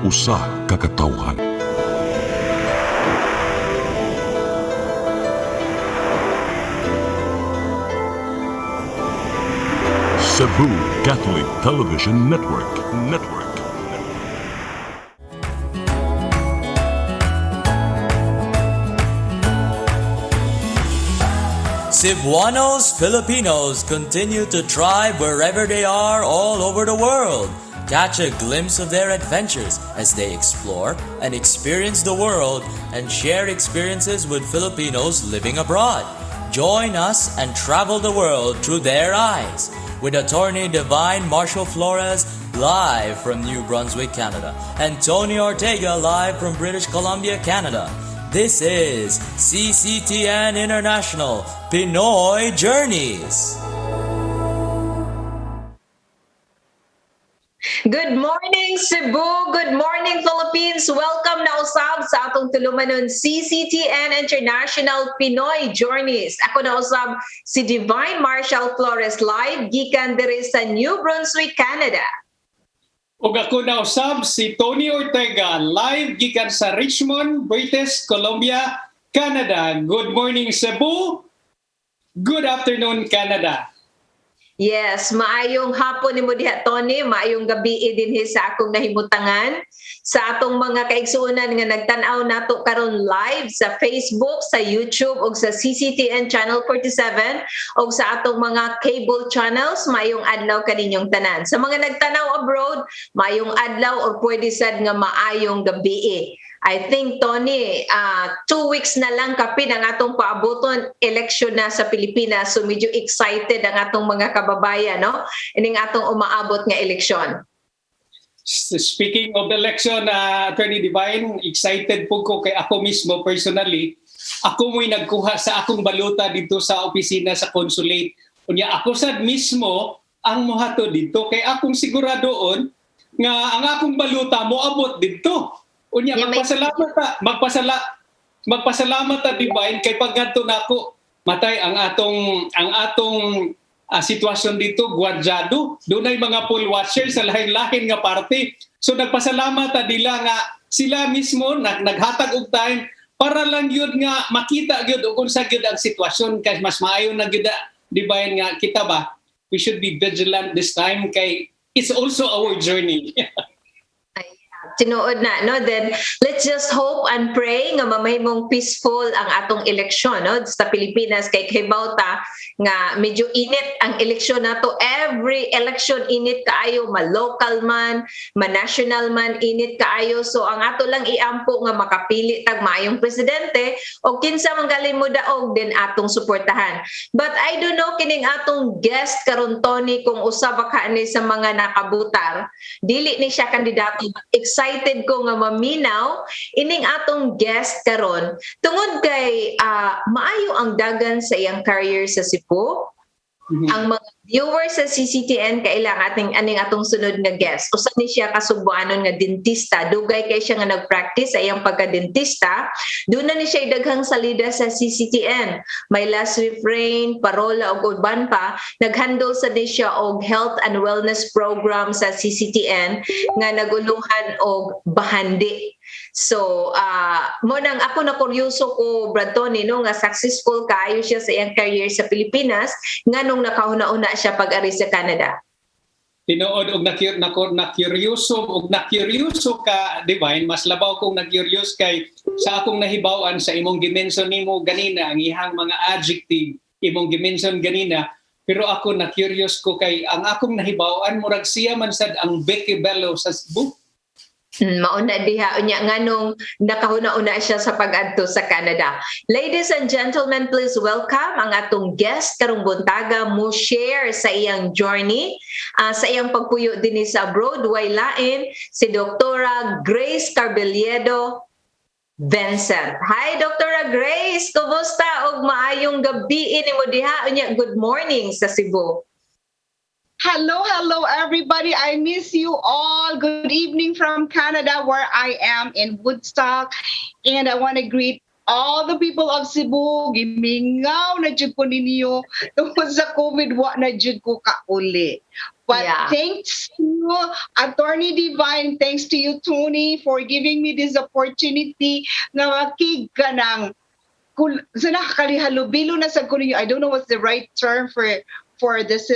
usa ka katawhan. Cebu Catholic Television Network. Cebuanos Filipinos continue to thrive wherever they are all over the world. Catch a glimpse of their adventures as they explore and experience the world and share experiences with Filipinos living abroad. Join us and travel the world through their eyes with Attorney Divine Marshall Flores live from New Brunswick, Canada, and Tony Ortega live from British Columbia, Canada. This is CCTN International Pinoy Journeys. Good morning, Cebu! Good morning, Philippines! Welcome na usab sa atong tulumanon CCTN International Pinoy Journeys. Ako na usab si Divine Marshall Flores live gikan diri sa New Brunswick, Canada. Ug ako na usab si Tony Ortega live gikan sa Richmond, British Columbia, Canada. Good morning, Cebu! Good afternoon, Canada! Yes, maayong hapon ni mo diha, Tony. Maayong gabi din sa akong nahimutangan. Sa atong mga kaigsuonan nga nagtanaw nato karon live sa Facebook, sa YouTube ug sa CCTN Channel 47 ug sa atong mga cable channels, maayong adlaw kaninyong tanan. Sa mga nagtanaw abroad, maayong adlaw or pwede sad nga maayong gabi. I think, Tony, 2 weeks na lang kapin ang atong paaboton, election na sa Pilipinas. So medyo excited ang atong mga kababayan, no? Ining atong umaabot nga eleksyon. Speaking of the election, Attorney Divine, excited po ko kay ako mismo personally. Ako mo'y nagkuha sa akong baluta dito sa opisina sa consulate. Unya ako sad mismo ang mohato dito kay akong siguradoon nga ang akong baluta moabot dito. Unya magpasalamat ta Divine kay paggadto nako matay ang atong sitwasyon dito gwardyado. Dunay mga poll watchers sa lain-lain nga parte. So nagpasalamat ta dila nga sila mismo naghatag og time para lang gyud nga makita gyud og unsa gyud ang sitwasyon kay mas maayo na gyud Divine nga kita ba. We should be vigilant this time kay it's also our journey. Tinuod na, no? Then let's just hope and pray nga mamahimong peaceful ang atong eleksyon, no? Sa Pilipinas kay Bauta nga medyo init ang eleksyon nato. Every election init kaayo, ma-local man, ma-national man, init kaayo. So ang ato lang iampo nga makapili tag maayong presidente o kinsa man galing mo daog din atong suportahan. But I don't know kining atong guest karon, Tony, kung usa ba kaani sa mga nakabutar, dili ni siya kandidato. Excited ko nga maminaw ining atong guest karon tungod kay maayo ang dagan sa iyang career sa Cebu. Ang mga viewers sa CCTN kailangan aning atong sunod nga guest. Usa ni siya kasubuanon nga dentista. Dugay kay siya nga nagpractice sa iyang pagka-dentista. Doon na ni siya daghang salida sa CCTN. May last refrain, parola ug uban pa. Naghandle sa ni siya og health and wellness program sa CCTN nga naguluhan og bahandi. So, mo nang ako na kuryoso ko, Brad Tony, no, nga successful kaayo siya sa iyang career sa Pilipinas, nga nung nakahuna-una siya pag-ari sa Canada. Tinuod og nakuryoso ka Divine, mas labaw kong nakuryos kay sa akong nahibawan sa imong gimension nimo ganina ang ihang mga adjective imong gimension ganina, pero ako nakuryos ko kay ang akong nahibawan murag siya man sad ang Becky Bello sa Cebu. Mauna diha unya nganong nakahuna-una siya sa pag-adto sa Canada. Ladies and gentlemen, please welcome ang atong guest karong buntaga mo share sa iyang journey, sa iyang pagpuyo dinhi sa abroad. Way lain si Dr. Grace Carbilledo-Vincent. Hi Dr. Grace, kumusta og maayong gabi nimo diha unya good morning sa Cebu. Hello everybody. I miss you all. Good evening from Canada where I am in Woodstock. And I want to greet all the people of Cebu, gimingaw na jud ko ninyo tungkol sa COVID, wa na jud ko kauli. But Yeah. thanks to you, Attorney Divine, thanks to you, Tony, for giving me this opportunity na makig ka ng sa nakakalihalubilo na sa kuninyo. I don't know what's the right term for this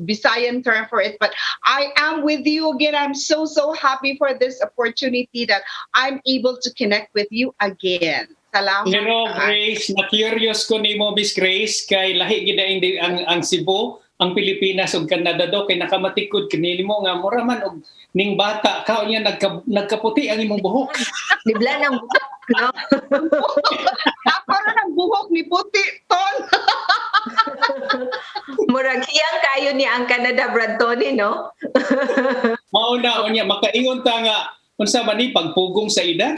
Visayan term for it, but I am with you again. I'm so happy for this opportunity that I'm able to connect with you again. Salamat. Pero Grace, na-curious ko nimo, Miss Grace, kay lahi gid hindi ang Cebu, ang Pilipinas ug Canada daw kay nakamatikod kini mo nga mura man og ning bata ka unya nagkaputi ang imong buhok. Libla ng buhok, no? Para ng buhok ni puti ton. Murag hiyang kayo ni ang Canada, Brad Tony, no? Mao na unya makaingon ta nga unsa man ni pagpugong sa edad.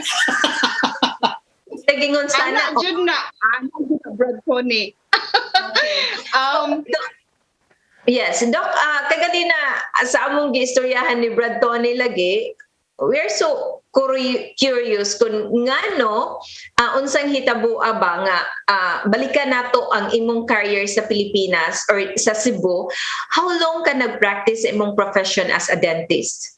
Nagingon sana. Ana jud na Brad Tony. Yes, Doc, kaganina sa among giistoryahan ni Brad Tony lagi, we're so curious kung ngano unsang hitabua ba nga balikan nato ang imong career sa Pilipinas or sa Cebu. How long ka nag-practice sa imong profession as a dentist?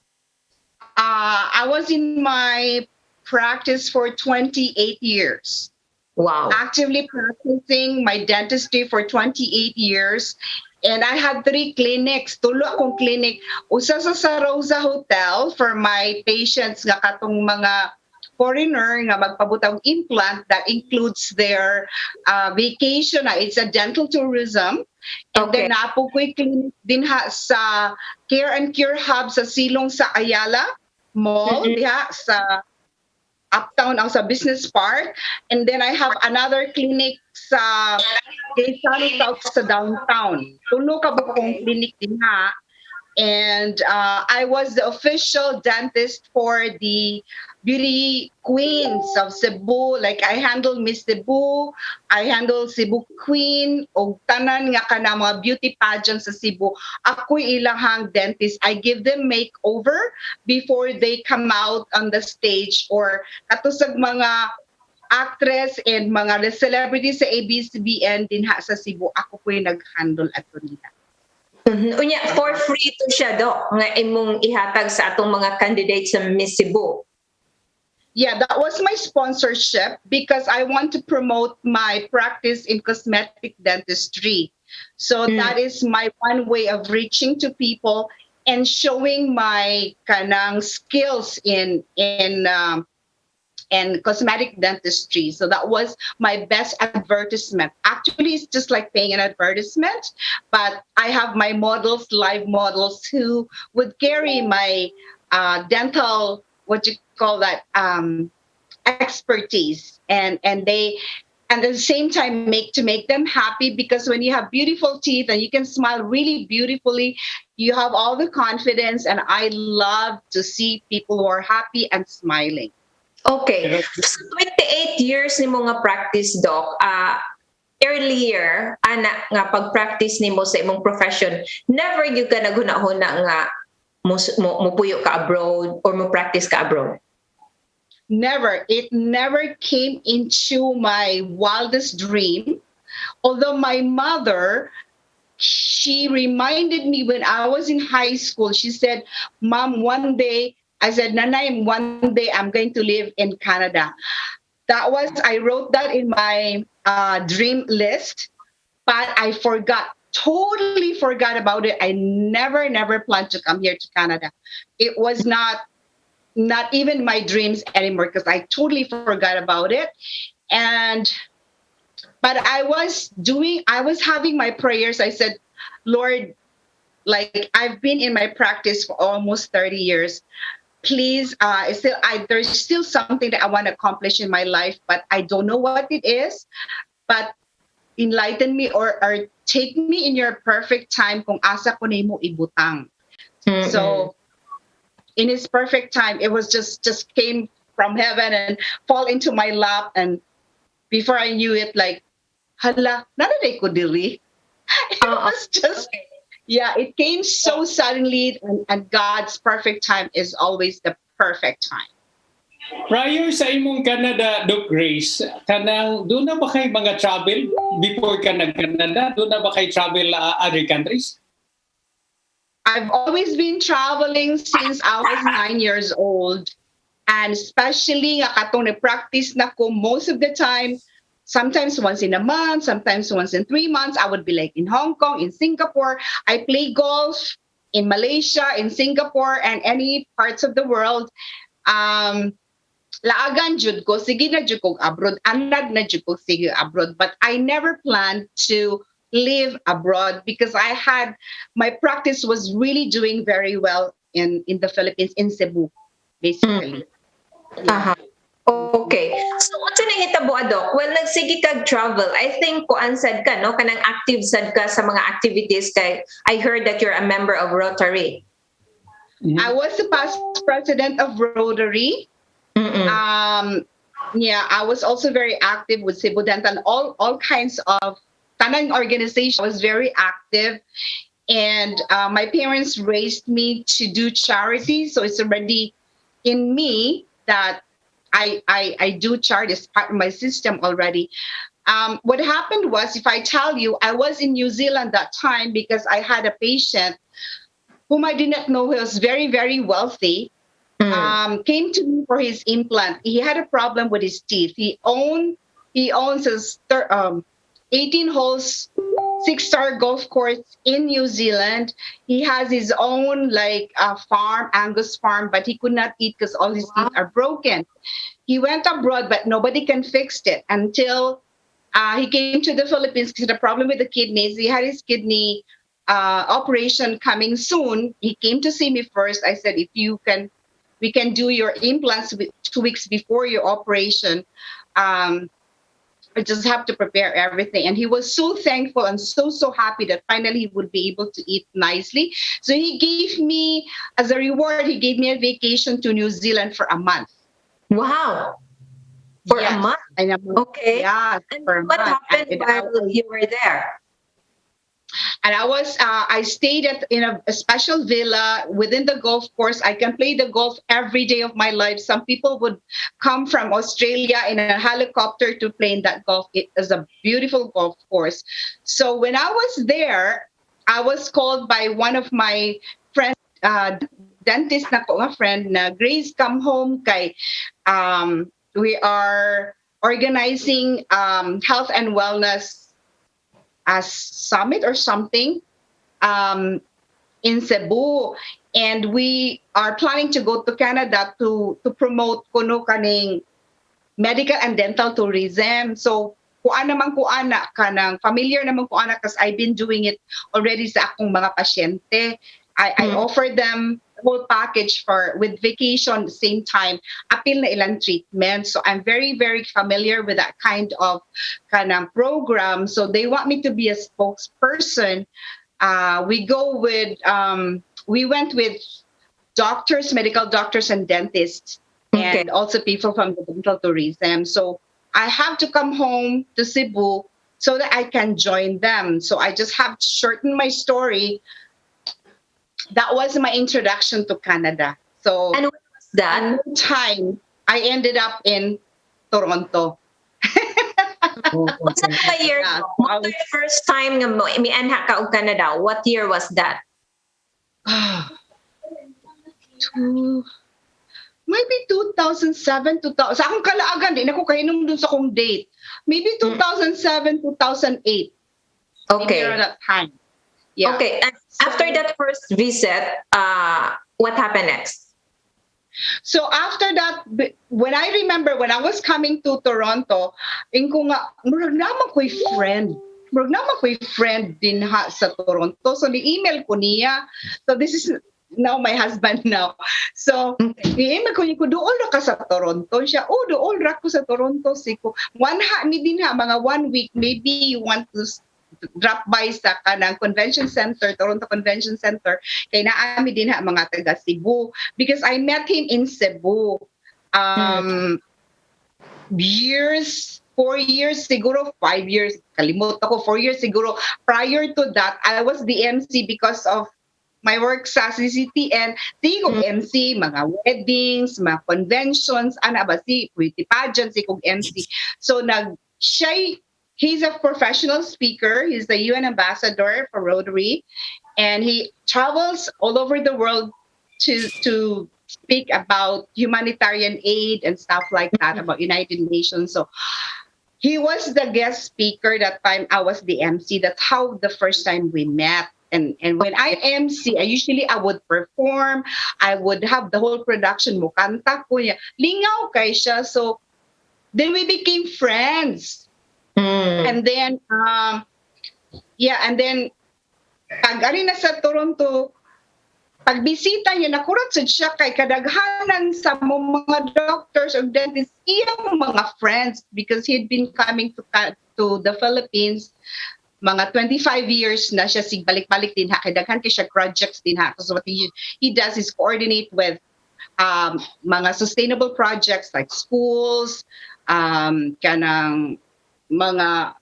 I was in my practice for 28 years. Wow. Actively practicing my dentistry for 28 years. And I had 3 clinics, tulo akong clinic. Usa sa Rosa Hotel for my patients nga katong mga foreigner nga magpabutang implant that includes their vacation. It's a dental tourism. And Okay. then napo ko'y clinic din sa Care and Cure Hub sa Silong sa Ayala Mall, diha sa Uptown ang sa Business Park. And then I have another clinic sa Quezon South sa downtown. Tulo ka ba kong clinic din ha? And I was the official dentist for the beauty queens of Cebu. Like I handle Miss Cebu, I handle Cebu Queen, o tanan nga ka na mga beauty pageants sa Cebu. Ako'y ilahang dentist. I give them makeover before they come out on the stage, or katusag mga actress and mga celebrities sa ABS-CBN din ha sa Cebu. Ako po'y nag-handle ato nila. Unya, for free to siya, Doc, nga imong ihatag sa atong mga candidates sa Miss Cebu. Yeah, that was my sponsorship because I want to promote my practice in cosmetic dentistry. So that is my one way of reaching to people and showing my kanang skills in cosmetic dentistry. So that was my best advertisement. Actually, it's just like paying an advertisement, but I have my models, live models, who would carry my dental, what you call that, expertise, and they, and at the same time make them happy, because when you have beautiful teeth and you can smile really beautifully, you have all the confidence, and I love to see people who are happy and smiling. Okay. So 28 years ni mo nga practice, Doc. Earlier, ana nga pag-practice nimo sa imong profession, never you ka naghuna-huna nga mupuyo ka abroad or mo practice ka abroad? Never. It never came into my wildest dream. Although my mother, she reminded me when I was in high school, she said, Mom, one day, I said, Nanay, one day I'm going to live in Canada. I wrote that in my dream list, but I totally forgot about it. I never planned to come here to Canada. It was not even my dreams anymore, because I totally forgot about it. But I was having my prayers. I said, Lord, like I've been in my practice for almost 30 years. Please, there's still something that I want to accomplish in my life, but I don't know what it is. But enlighten me or take me in your perfect time kung asa ko nimo ibutang. Mm-hmm. So in his perfect time, it was just came from heaven and fall into my lap, and before I knew it, like, hala, nanaday ko dili. It was just, yeah, it came so suddenly, and God's perfect time is always the perfect time. Prior sa imong Canada, Doc Grace, kanang doon na ba kay mga travel before ka nag-Canada? Doon na ba kay travel other countries? I've always been traveling since I was 9 years old. And especially nga katong na-practice na ko most of the time, sometimes once in a month, sometimes once in 3 months, I would be like in Hong Kong, in Singapore. I play golf in Malaysia, in Singapore, and any parts of the world. Laagan jud ko, sige na jud ko abroad, anad na jud ko sige abroad. But I never planned to live abroad because my practice was really doing very well in the Philippines, in Cebu, basically. Aha. Okay. So, unsa nang hitabo, Dok? Well, nagsige kag travel. I think kuan sad ka, no? Kanang active sad ka sa mga activities kay I heard that you're a member of Rotary. I was the past president of Rotary. Yeah, I was also very active with Cebu Dental, all kinds of tanang organization. I was very active, and my parents raised me to do charity, so it's already in me that I do charity as part of my system already. What happened was, if I tell you, I was in New Zealand that time because I had a patient whom I did not know who was very, very wealthy. Came to me for his implant. He had a problem with his teeth. He owns a 18 holes, 6-star golf course in New Zealand. He has his own farm, Angus farm, but he could not eat because all his teeth are broken. He went abroad, but nobody can fix it until he came to the Philippines because he had a problem with the kidneys. He had his kidney operation coming soon. He came to see me first. I said, we can do your implants 2 weeks before your operation. I just have to prepare everything. And he was so thankful and so happy that finally he would be able to eat nicely. So he gave me, as a reward, he gave me a vacation to New Zealand for a month. Wow. For a month? Okay. Yeah. And what happened while you were there? And I stayed in a special villa within the golf course. I can play the golf every day of my life. Some people would come from Australia in a helicopter to play in that golf. It is a beautiful golf course. So when I was there, I was called by one of my friends, dentist na ko nga friend na, Grace, come home kay we are organizing health and wellness as summit or something in Cebu, and we are planning to go to Canada to promote kuno kaning medical and dental tourism. So kuan na kanang familiar naman kuana because I've been doing it already sa akong mga pasyente. I offer them whole package with vacation at the same time, apil na ilang treatment. So I'm very, very familiar with that kind of program. So they want me to be a spokesperson. We went with doctors, medical doctors and dentists, and also people from the dental tourism. So I have to come home to Cebu so that I can join them. So I just have to shorten my story. That was my introduction to Canada. So, and what was that? At the time, I ended up in Toronto. What's that year? What was the first time nga mo mianha ka og Canada? What year was that? Maybe 2007, 2000. Sa akong kalaagan, di na ko kahinom dun sa akong date. Maybe 2007, 2008. Okay. Maybe around that time. Yeah. Okay. And after that first visit, what happened next? So after that, when I remember when I was coming to Toronto, ko nga, murag naman ko'y friend. Murag naman ko'y friend din sa Toronto. So ni-email ko niya. So this is now my husband now. So ni-email ko niya, dool ra ka sa Toronto. Siya, dool ra ko sa Toronto. Siko, mga 1 week, maybe you want to drop by sa kanang convention center, Toronto Convention Center, kay naami din mga taga Cebu because I met him in Cebu 4 years siguro, 5 years, kalimot ako, 4 years siguro. Prior to that, I was the MC because of my work sa CCTN, di ko MC, mga weddings, mga conventions, ana ba si beauty pageants, si kong MC. So he's a professional speaker. He's the UN ambassador for Rotary, and he travels all over the world to speak about humanitarian aid and stuff like that, about United Nations. So he was the guest speaker that time. I was the MC. That's how the first time we met. And when I MC, I would perform. I would have the whole production mo kanta ko niya. Lingaw kay siya. So then we became friends. And then and then pag ari na sa Toronto, pagbisita niya, nakurat siya kay kadaghanan sa mga doctors or dentists, iyang mga friends, because he had been coming to the Philippines. Mga 25 years na siya, balik-balik din ha, kay daghan kay siya projects din ha. So what he does is coordinate with mga sustainable projects like schools, kanang mga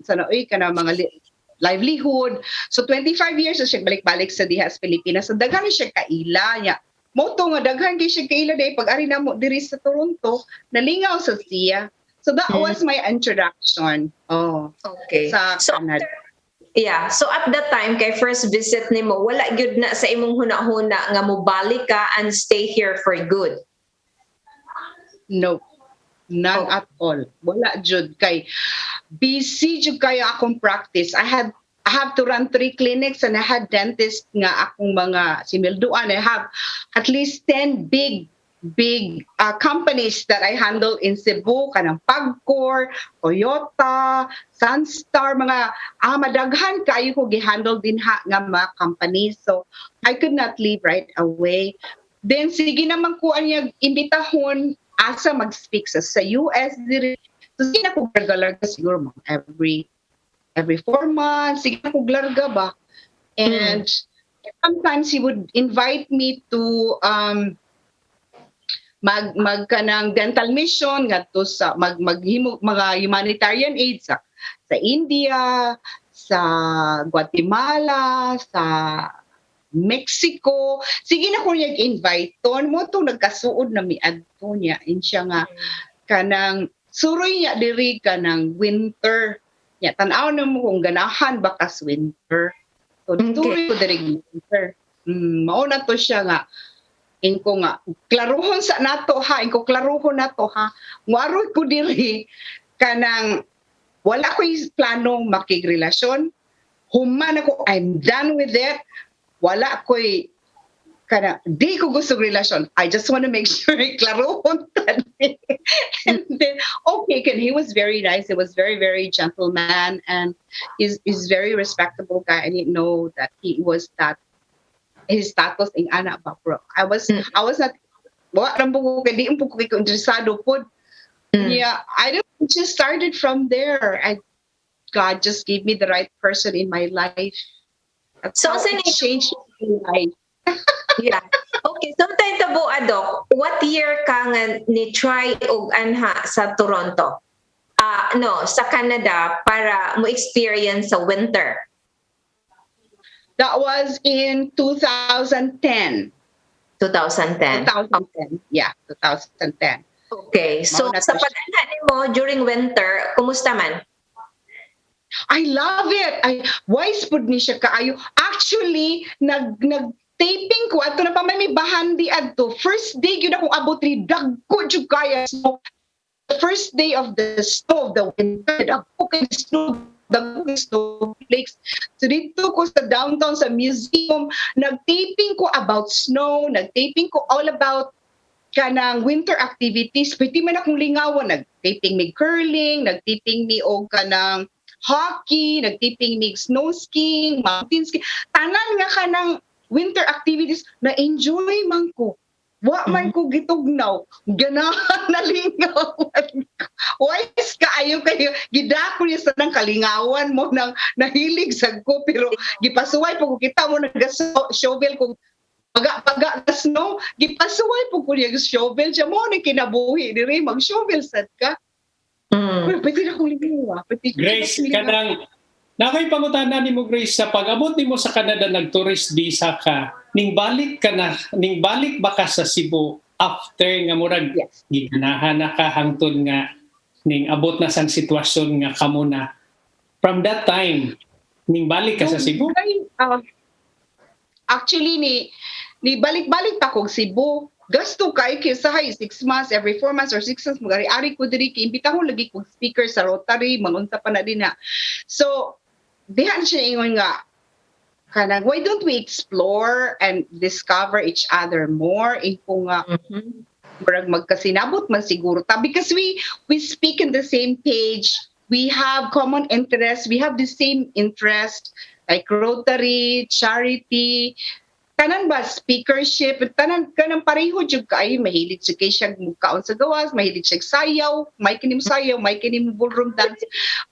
livelihood. So 25 years na siya balik-balik sa dihas Pilipinas. So daghan siya kaila niya. Moto nga daghan kay siya kaila day pag ari na mo diri sa Toronto, nalingaw sa siya. So that was my introduction. Okay. Sa Canada. So at that time kay first visit nimo, wala gyud na sa imong huna-huna nga mobalik ka and stay here for good. No. None at all. Wala jud kay busy jud kayo akong practice. I have to run 3 clinics and I had dentist nga akong mga similduan. I have at least 10 big companies that I handle in Cebu, kanang Pagcor, Toyota, Sunstar, mga madaghan kayo ko gi-handle din ha nga mga companies. So I could not leave right away. Then sige naman ko niya imbitahon asa mag-speak sa US diri. So sige na ko larga siguro every 4 months, sige na ko larga ba. And sometimes he would invite me to magkanang dental mission ngadto sa maghimo mga humanitarian aid sa India, sa Guatemala, sa Mexico. Sige na ko niya invite ton mo to nagkasuod na miadto niya in siya nga kanang suroy niya diri kanang winter. Ya tan-aw na mo kung ganahan ba kas winter. So suroy ko diri winter. Mao na to siya nga inko nga klaruhon sa nato ha, inko klaruhon nato ha. Ngwaroy ko diri kanang wala ko'y planong makigrelasyon. Human ako, I'm done with it. Wala ko'y kana di ko gusto relasyon. I just want to make sure klaruhon tani. And then he was very nice. He was very, very gentleman and is very respectable guy. I didn't know that he was that his status in ana ba bro. I was not wa rambo ko di umpo ko interesado pod. Yeah, I just started from there. God just gave me the right person in my life. That's So, how it changed my life. Yeah. Okay, so tayo tabo adok, what year ka nga ni try og anha sa Toronto? No, sa Canada para mo experience sa winter. That was in 2010. 2010. 2010. Yeah, 2010. Okay. So Mao na sa to siya. pag-anha nimo during winter, kumusta man? I love it. Wise pud ni siya kaayo. Actually, nag-taping ko ato na pa may bahandi adto. First day gyud akong abot ri dagko jud kaya snow. The first day of the snow of the winter, dagko kay snow, dagko kay snow flakes. So dito ko sa downtown sa museum, nag-taping ko about snow, nag-taping ko all about kanang winter activities. Pwede man akong lingawan, nag-taping me curling, nag-taping me og kanang hockey, nag-taping me snow skiing, mountain skiing. Tanan nga kanang winter activities na enjoy man ko. Wa man ko gitugnaw, ganahan na lingawan. Wais kaayo kayo, gidako niya sa nang kalingawan mo nang nahilig sa ko, pero gipasuway po ko kita mo nag-shovel ko paga na snow, gipasuway po ko niya shovel siya mo ni kinabuhi diri mag-shovel sad ka. Pero pwede na kong lingawa. Grace, kanang nakay pangutana nimo Grace sa pag-abot nimo sa Canada nag-tourist visa ka. ning balik ba ka sa Cebu after nga murag Yes. giganahan na ka hangtod nga ning abot na sang sitwasyon nga kamo na. From that time, ning balik ka sa Cebu? Actually, ni balik-balik pa kong Cebu. Gasto kay kisahay 6 months, every 4 months or 6 months, magari-ari ko diri, imbitahon lagi kong speaker sa Rotary, mangunta pa na din na. So, dihan siya ingon nga, kanang, why don't we explore and discover each other more? Iko nga, murag magkasinabot man siguro ta, because we speak in the same page, we have common interests, we have the same interest, like Rotary, charity, tanan ba speakership, tanan kanang pareho jud kay mahilig siya kay siya mukaon sa gawas, mahilig siya sayaw, may kinim sayaw, may kinim ballroom dance,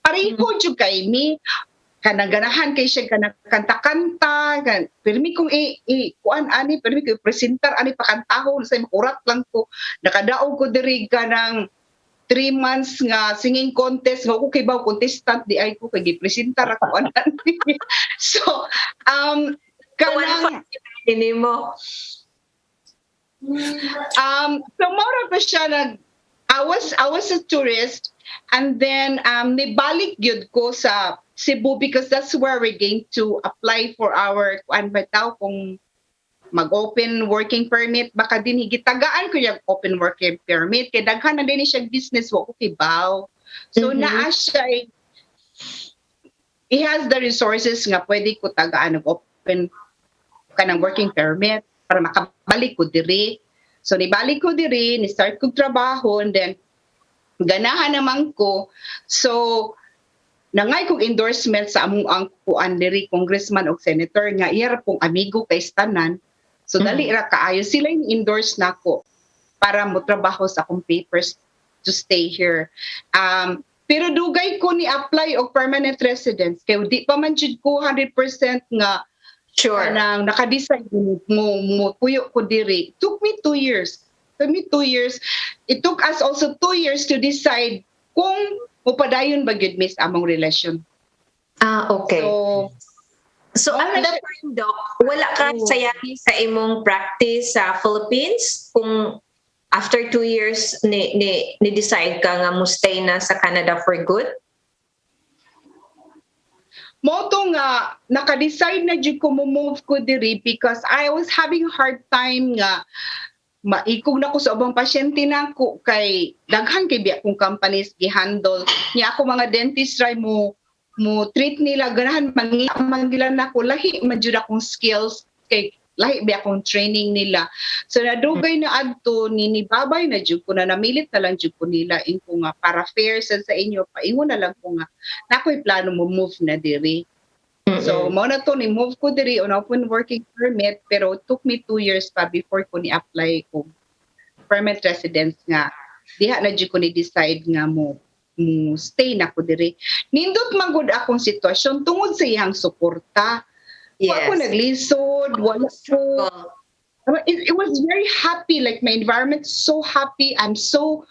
pareho jud kay mi kanang ganahan kay siya kanang kanta-kanta kan pirmi kong kuan ani pirmi ko presentar ani pakantahon say makurat lang ko nakadaog ko diri kanang 3 months nga singing contest nga ko kay baw contestant di ay ko kay gipresentar ako anan. So kanang Ini mo. so mora pa siya I was a tourist, and then nibalik gyud ko sa Cebu because that's where we're going to apply for our kuan ba taw kung mag-open working permit, baka din higitagaan ko yung open working permit kay daghan na din siya business wa ko kibaw. So naa siya he has the resources nga pwede ko tagaan og open kanang working permit para makabalik ko diri. So nibalik ko diri, ni start kog trabaho, and then ganahan naman ko. So nangay kog endorsement sa among ang kuan diri congressman o senator nga iya ra pong amigo kay tanan. So dali ra kaayo sila yung endorse nako para mo trabaho sa akong papers to stay here. Pero dugay ko ni apply og permanent residence kay di pa man jud ko 100% nga Sure. nang naka-decide mo puyo ko diri. Took me 2 years. It took us also 2 years to decide kung mupadayon ba gyud miss among relasyon. Okay. So at that time, Doc, wala ka sayang sa imong practice sa Philippines? Kung after 2 years, ni-decide ka nga mo stay na sa Canada for good? Moto nga naka-decide na jud ko mo move ko diri because I was having a hard time nga maikog na ko sa ubang pasyente nako kay daghan kay biya kong companies gi-handle niya ako mga dentist try mo treat nila ganahan mangilan nako lahi man jud akong skills kay lahi biya akong training nila. So nadugay na adto ninibabay na jud ko na namilit na lang jud ko nila inko nga para fair sa inyo paingon na lang ko nga nakoy plano mo move na diri. So mo na to ni move ko diri on open working permit pero took me 2 years pa before ko ni apply ko permanent residence nga diha na jud ko ni decide nga mo stay na ko diri. Nindot magud akong sitwasyon tungod sa iyang suporta. Yes. Ako naglisod, wala ko. It was very happy, like my environment so happy. I'm so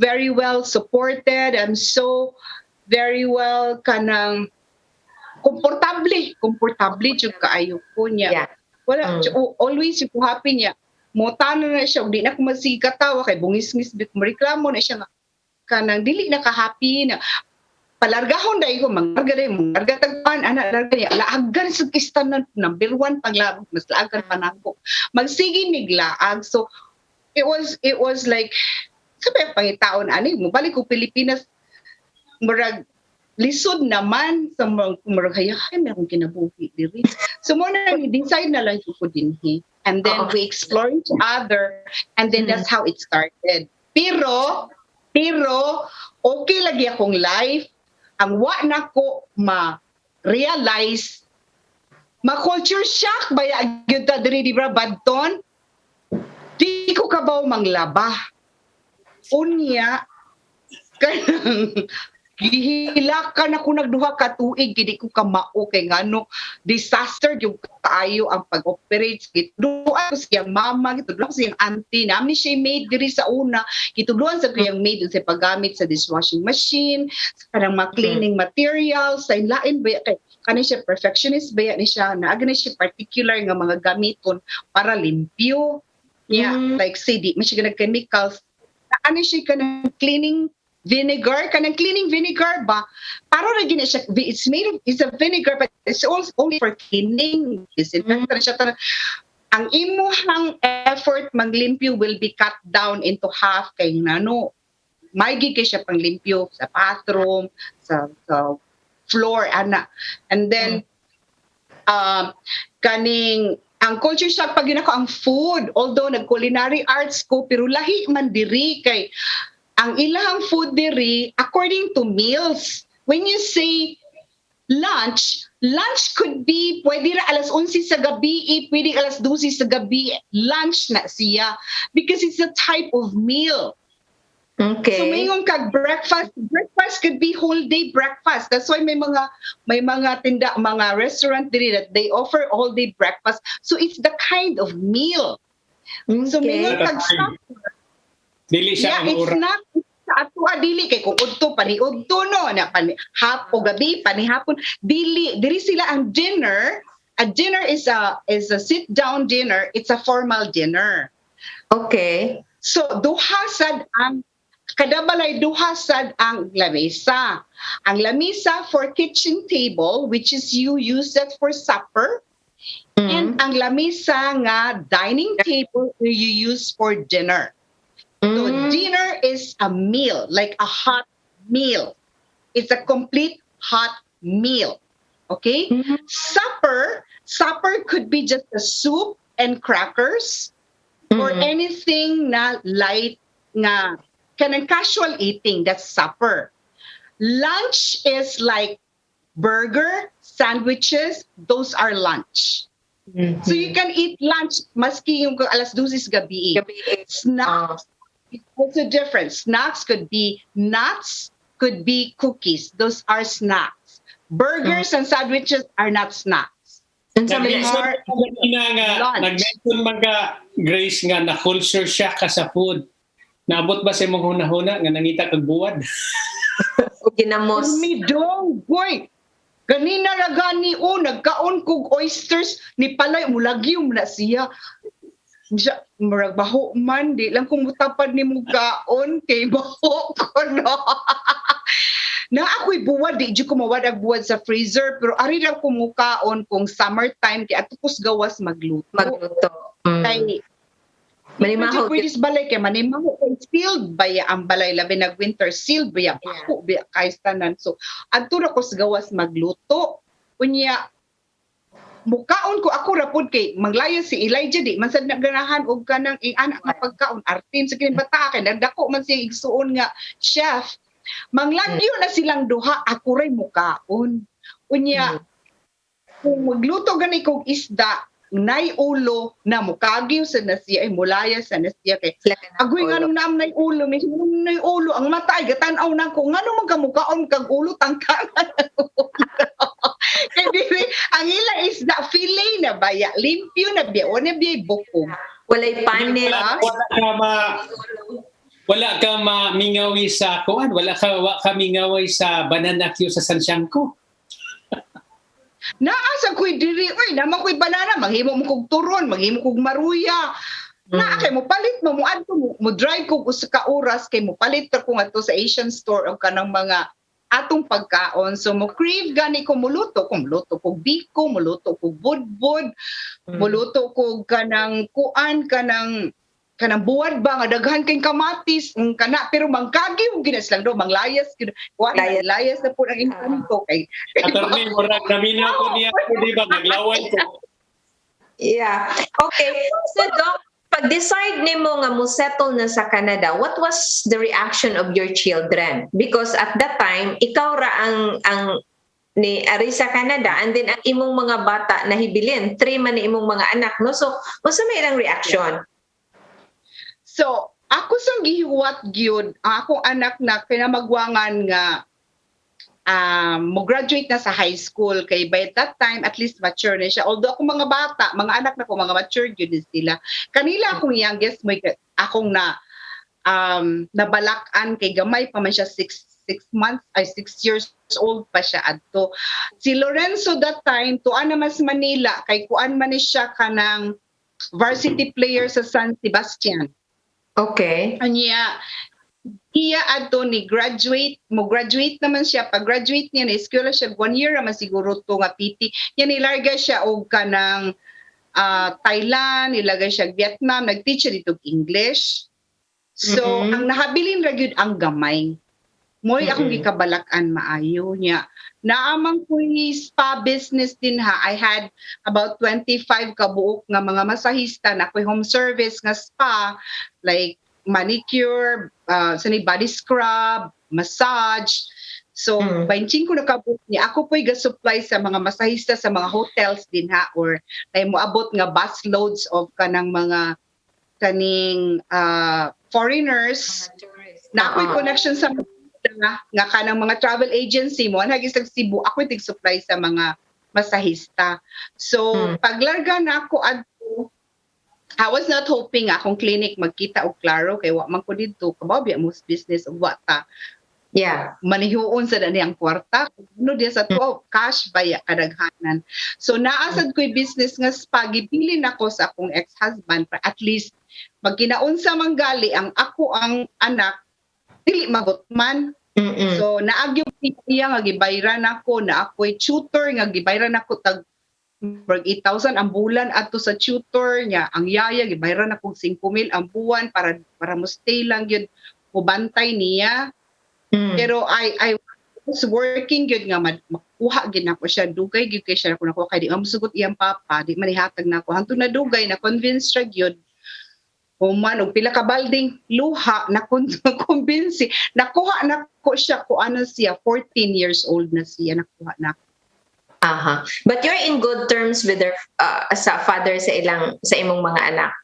very well supported. I'm so very well kanang komportable jud kaayo ko niya. Yeah. Wala always ko happy niya. Motano na siya, di na ko masigatawa kay bungis-ngis bit mo reklamo na siya nga kanang dili na ka-happy na palargahon dai ko mangarga tagpan ana larga niya laagan sa kistanan number 1 paglabog mas laagan pa nako magsige miglaag. So it was like sabi pangitaon ani mo balik ko Pilipinas murag lisod naman sa murag hay meron kinabuhi diri. So mo na decide na lang ko dinhi, and then we explore each other, and then that's how it started. Pero okay lagi akong life. Ang wa na ko ma-realize, ma-culture shock ba ya gyud ta diri di ba badton? Di ko kabaw manglaba. Unya kanang Gihilakan ako nagduha ka tuig gid ko kamao kay ngano disaster yung kaayo ang pag-operate gitudloan ko siyang mama gitudloan ko siyang auntie nami siya maid diri sa una gitudloan sa kuyang maid sa paggamit sa dishwashing machine sa kanang mga cleaning materials sa lain ba kay kanin siya perfectionist ba ni siya naagay na siya particular nga mga gamiton para limpyo like say di man siya chemicals ano siya kanang cleaning vinegar ba para ra gina siya it's a vinegar but it's also only for cleaning disinfectant siya ang imuhang effort maglimpyo will be cut down into half kay nano may gigay siya pang limpyo sa bathroom sa floor ana and then kaning ang culture shock pag ginako ang food although nag culinary arts ko pero lahi man diri kay ang ilahang food diri according to meals. When you say lunch could be pwede ra alas 11 sa gabi, pwede alas 12 sa gabi, lunch na siya because it's a type of meal. Okay. So mayong kag breakfast could be whole day breakfast. That's why may mga tinda, mga restaurant diri that they offer all day breakfast. So it's the kind of meal. So mayong kag Dili siya ang it's oras. not sa ato dili kay kung udto paniudto no na hapo gabi panihapon dili sila ang dinner. A dinner is a sit down dinner, it's a formal dinner. Okay. So duha sad ang kada balay duha sad ang lamesa. Ang lamesa for kitchen table which is you use that for supper. And ang lamesa nga dining table you use for dinner. So dinner is a meal, like a hot meal. It's a complete hot meal. Okay? Supper could be just a soup and crackers or anything na light nga kanang casual eating, that's supper. Lunch is like burger, sandwiches, those are lunch. So you can eat lunch maski yung alas 12 gabi. Snacks. It's also different. Snacks could be nuts, could be cookies. Those are snacks. Burgers and sandwiches are not snacks. And sa Are lunch. Nag-mention mga Grace nga na culture shock ka sa food. Naabot ba sa imong hunahuna nga nangita kag buwad? ginamos. Midong, boy. Ganina ra gani nagkaon kog oysters ni palay mulagyom na siya. Siya, murag baho man, di lang kung mutapad ni mugaon, kay baho ko, no? Na ako'y buwad, di ko mawad ang buwad sa freezer, pero ari lang kung mukaon kung summertime, kaya atukos gawas magluto. Kay, Manimaho. pwede balay, kay manimaho, kay sealed baya ang balay, labi nag-winter, sealed baya, baho, baya, kay tanan. So, adtura ko sa gawas magluto. Kunya, mukaon ko ako rapod kay manglaya si Elijah di man sad naganahan og kanang anak nga pagkaon artin sa kining bata kay nagdako man siya igsuon nga chef manglagyo na silang duha ako ray mukaon unya kung magluto gani kog isda nay ulo na mukagyo sa nasiya ay mulaya sa nasiya kay agoy nganong naam nay ulo may nay ulo ang mata ay gatan-aw na ko ngano man ka mukaon kag ulo tangkangan kay dili ang ila isda fillet na baya limpyo na biya wala biya bukog Walay panel. Wala ka mamingawi sa kuan, wala ka mingawi sa banana Q sa Santiago. Naasa ko'y diri, oy, naman ko'y banana, maghimo mo kog turon, maghimo kog maruya. Naa kay mo palit mo adto mo drive ko usa ka oras kay mo palit ka ko ngadto sa Asian store og kanang mga atong pagkaon. So mo crave gani ko muluto kog biko, muluto kog budbud, muluto kog kanang kuan kanang buwad ba nga daghan kay kamatis kana pero mangkagi og ginas lang do manglayas kuan layas na pud ang income ko kay Attorney, murag naminaw ko niya ko di ba naglaway ko. Yeah. Okay. So, Doc, pag-decide nimo nga mo settle na sa Canada, what was the reaction of your children? Because at that time, ikaw ra ang ni ari sa Canada and then ang imong mga bata na hibilin, 3 man ni imong mga anak, no? So, unsa may ilang reaction? So, ako sang gihiwat gyud ang akong anak na kinamagwangan nga mo graduate na sa high school kay by that time at least mature na siya, although ako mga bata mga anak na ko mga mature yun din sila kanila akong youngest mo akong nabalakan kay gamay pa man siya 6 years old pa siya adto. Si Lorenzo that time tuan na mas Manila kay kuan man ni siya kanang varsity player sa San Sebastian. Okay. Anya iya adto ni graduate naman siya pag graduate niya na eskwela siya 1 year naman siguro to nga PT yan ilarga siya og kanang Thailand ilagay siya Vietnam nag-teach siya dito English. So ang nahabilin ra gyud ang gamay. Mo'y akong gikabalakan maayo niya. Naamang ko spa business din ha. I had about 25 kabuok nga mga masahista na ako'y home service nga spa like manicure, body scrub, massage. So, 25 ko nakabuok niya. Ako po'y ga-supply sa mga masahista sa mga hotels din ha or ay moabot nga bus loads of kanang mga kaning foreigners na ako'y connection sa nga kanang mga travel agency mo naging sa Cebu ako tig-supply sa mga masahista. So paglarga na ako adto I was not hoping akong clinic magkita og klaro kay wa man ko didto kabaw biya most business og wata. Yeah. Manihuon sa dani ang kwarta no diya sa to cash baya kadaghanan. So naasad ko'y business nga spa gipili nako sa akong ex-husband para at least magkinaunsa manggali ang ako ang anak dili magutman. So naagyo iya nga gibayran ako na ako'y tutor nga gibayran ako tag 8,000 ang bulan adto sa tutor niya. Ang yaya gibayran ako 5,000 ang buwan para mo stay lang gyud mo bantay niya. Pero I was working gyud nga makuha gyud nako siya dugay gyud kay siya ako kay di masugot iyang papa di manihatag nako hangtod na dugay na convince ra gyud. Human og pila ka balding luha na kumbinsi nakuha na ko siya ko ano siya 14 years old na siya nakuha na. Aha. But you're in good terms with their sa father sa imong mga anak.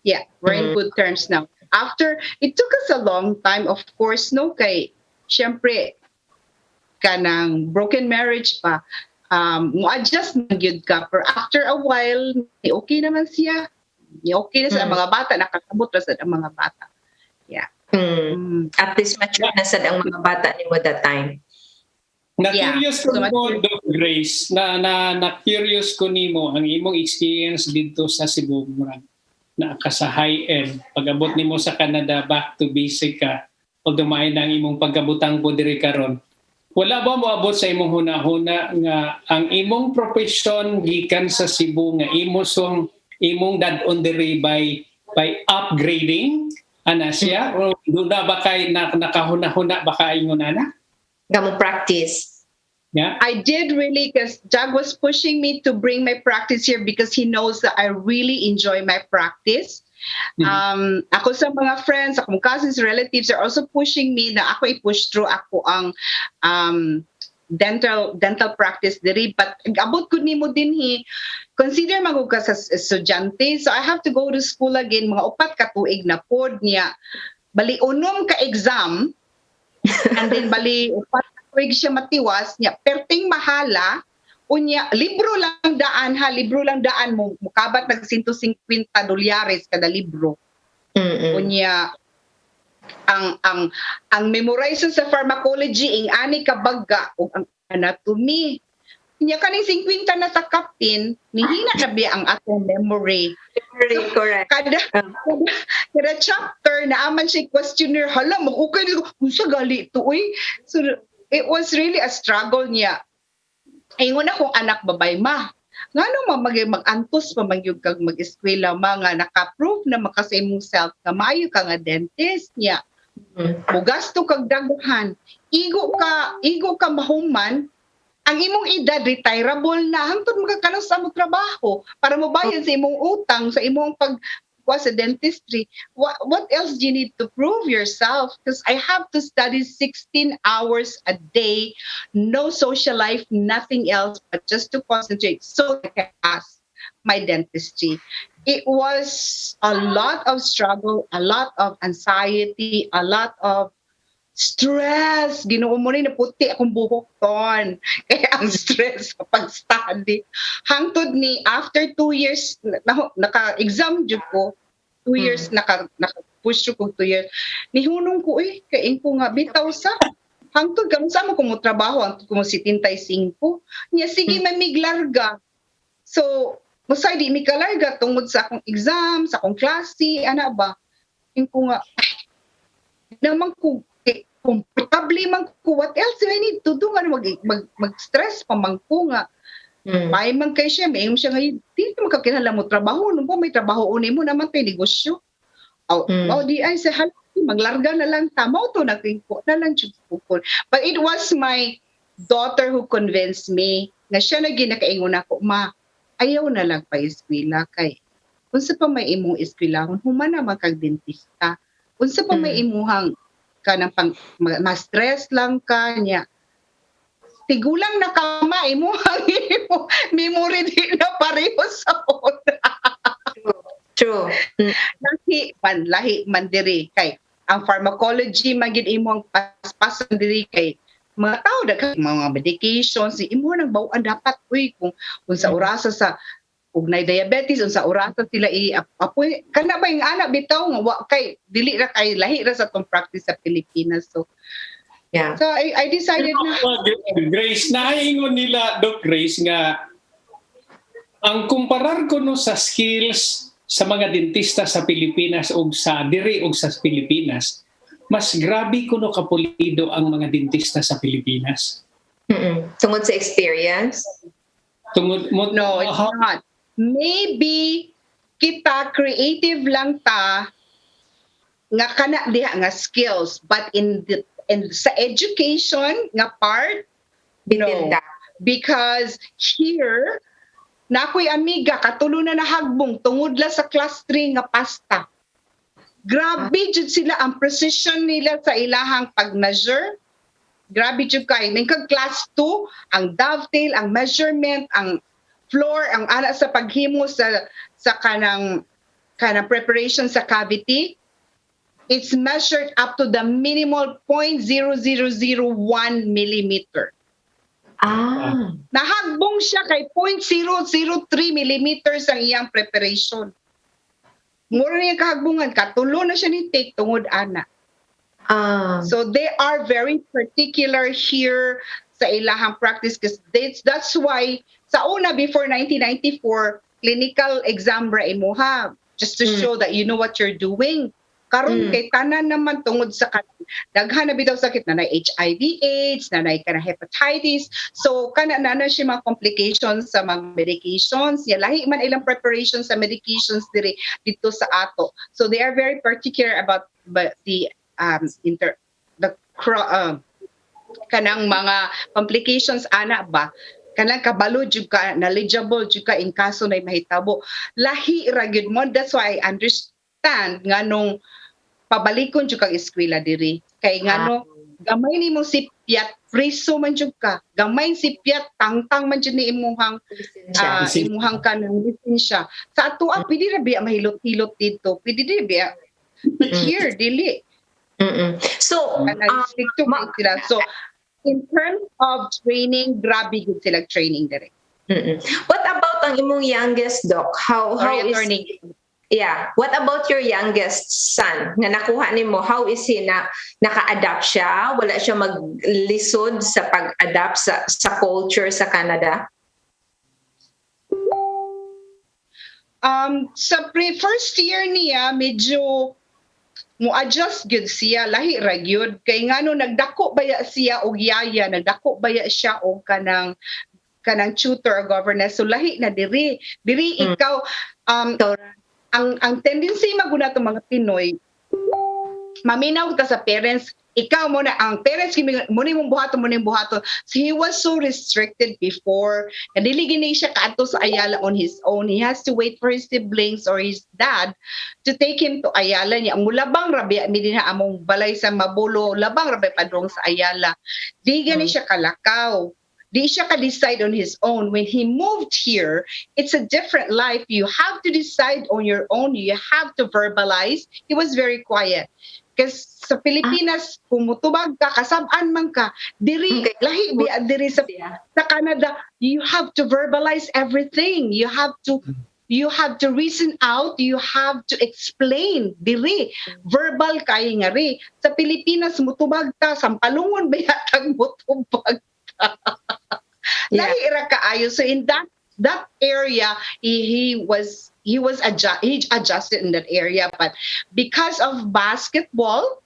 Yeah, we're in good terms now. After it took us a long time of course no kay syempre kanang broken marriage pa mo adjust man gyud ka pero after a while okay naman siya. Okay na sa mga bata, nakakabot na sa mga bata. Yeah. At least mature na sa ang mga bata ni mo that time. Na-curious ko mo, Doc Grace, na-curious ko nimo ang imong experience dito sa Cebu, na ka sa high-end. Pag-abot nimo sa Canada, back to basic ka, o dumain ang imong pagkabutang po diri karon. Wala ba moabot sa imong hunahuna nga ang imong profession gikan sa Cebu nga imong dad-on diri by upgrading ana siya o doon na ba kay nakahuna-huna ba kay ingon ana? Gamo practice. Yeah. I did really because Jag was pushing me to bring my practice here because he knows that I really enjoy my practice. Ako sa mga friends, akong cousins, relatives are also pushing me na ako i-push through ako ang dental practice diri but abot gud nimo dinhi consider magug ka sa estudyante so I have to go to school again mga 4 ka tuig na pod niya bali unom ka exam and then bali 4 ka tuig siya matiwas niya perting mahala unya libro lang daan mo mukabat nag $150 kada libro. Unya ang memorize sa pharmacology ing ani ka bagga ug ang anatomy nya kaning 50 na ta captain nihina na biya ang atong memory. Correct. Kada chapter na aman siya questionnaire hala mag-ukay nito unsa gali to uy so it was really a struggle niya. Ingon akong anak babay ma ngano mag-antos pa magyug kag mag-eskwela mga naka-prove na makasa imong self nga maayo ka nga dentist niya. Mugasto kag daghan. Igo ka mahuman ang imong edad retirable na hangtod magkakanos sa imong trabaho para mobayad sa imong utang sa imong sa dentistry. What else do you need to prove yourself? Because I have to study 16 hours a day, no social life, nothing else, but just to concentrate so I can pass my dentistry. It was a lot of struggle, a lot of anxiety, a lot of stress. Ginoo mo rin, naputi akong buhok ton. Kaya ang stress sa pag-study. Hangtod ni, after 2 years, naka-exam jud ko, 2 years, naka-push ko 2 years. Nihunong ko, kain ko nga, bitaw sa, hangtod kamo sa mo kung trabaho, hangtod ko mo 75. Niya, sige, mamiglarga. So, musay di mi kalarga tungod sa akong exam, sa akong klase, ana ba? Yung ko nga, naman ko, comfortably man ko, what else do I need to do? Ano, mag-stress pa man ko nga. May man kay siya, may siya ngayon, di mo kakilala mo trabaho, nung po may trabaho uni mo naman tayo negosyo. Di ay sa halaki, maglarga na lang, tama to, nagpingko na lang siya. But it was my daughter who convinced me na siya na ginakaingon ako, ma, ayaw na lang pa eskwela kay kung sa pa may imong eskwelahon, human naman kag dentista. Kung sa pa may imuhang ka ng ma-stress lang ka niya. Tigulang na kama, imuhang memory di na pareho sa una. True. Lahi man diri kay ang pharmacology magid imong paspasan diri kay mga tao daghang mga medications imo nang bawaan dapat kung sa orasa sa ug nay diabetes unsa orasa sila apoy kana ba yung anak bitaw nga wa kay dili ra kay lahi ra sa tong practice sa Pilipinas. So Yeah. so I decided na Grace, naingon nila, Doc Grace, nga ang kumparar ko no sa skills sa mga dentista sa Pilipinas o sa diri o sa Pilipinas, mas grabe ko no kapulido ang mga dentista sa Pilipinas. Tungod sa experience? Tungod mo, no, it's not. Maybe kita creative lang ta nga kana diha nga skills, but in sa education nga part, no. Because here, nakoy amiga, katulo na nahagbong, tungod la sa class 3 nga pasta. Grabe jud sila, ang precision nila sa ilahang pag-measure. Grabe jud kay. Ningkag class 2, ang dovetail, ang measurement, ang floor, ang ana sa paghimo sa kanang preparation sa cavity. It's measured up to the minimal 0.0001 millimeter. Nahagbong siya kay 0.003 millimeters ang iyang preparation. Mura niya kahagbungan, katulo na siya ni take tungod ana. So they are very particular here sa ilahang practice because that's why sa una before 1994, clinical exam ra imuha just to show that you know what you're doing. Karon kay tanan naman tungod sa daghan na bitaw sakit na HIV AIDS, na kana hepatitis. So kana na siya mga complications sa mga medications. Ya lahi man ilang preparations sa medications dito sa ato. So they are very particular about the kanang mga complications ana ba. Kanang kabalo jud ka, knowledgeable jud ka in kaso na mahitabo. Lahi ra gyud mo. That's why I understand nganong pabalikon jud kang eskwela diri kay ngano gamay nimo sipyat preso man jud ka, gamay sipyat tangtang man jud ni imuhang imuhang kanang lisensya sa ato pwede ra biya mahilot-hilot dito, pwede ra biya, but here dili. So stick to sila. So in terms of training, grabe gud sila training diri. What about ang imong youngest, Doc? How is he? Yeah. What about your youngest son? Nga nakuha nimo, how is he naka-adapt siya? Wala siya maglisod sa pag-adapt sa culture sa Canada? Sa first year niya, medyo mo-adjust gyud siya, lahi ra gyud. Kay ngano nagdako baya siya og yaya, nagdako baya siya og kanang tutor or governess. So lahi na diri ikaw ang tendency maguna to mga Pinoy, maminaw ta sa parents, ikaw mo na ang parents mo ni mong buhaton. So he was so restricted before, na dili gini siya kaadto sa Ayala on his own. He has to wait for his siblings or his dad to take him to Ayala niya. Ang mulabang rabi mi dinha among balay sa Mabulo, labang rabi padung sa Ayala. Di gani siya kalakaw. Di siya ka-decide on his own. When he moved here, it's a different life. You have to decide on your own. You have to verbalize. He was very quiet. Kasi sa Pilipinas, kung mutubag ka, kasab-an man ka, diri, Okay. lahi biya diri sa Canada, you have to verbalize everything. You have to reason out, you have to explain diri. Verbal kay nga ri. Sa Pilipinas, mutubag ka, sampalungon ba yatang mutubag ka? Yeah. Lahi ra kaayo. So in that area, he adjusted in that area, but because of basketball,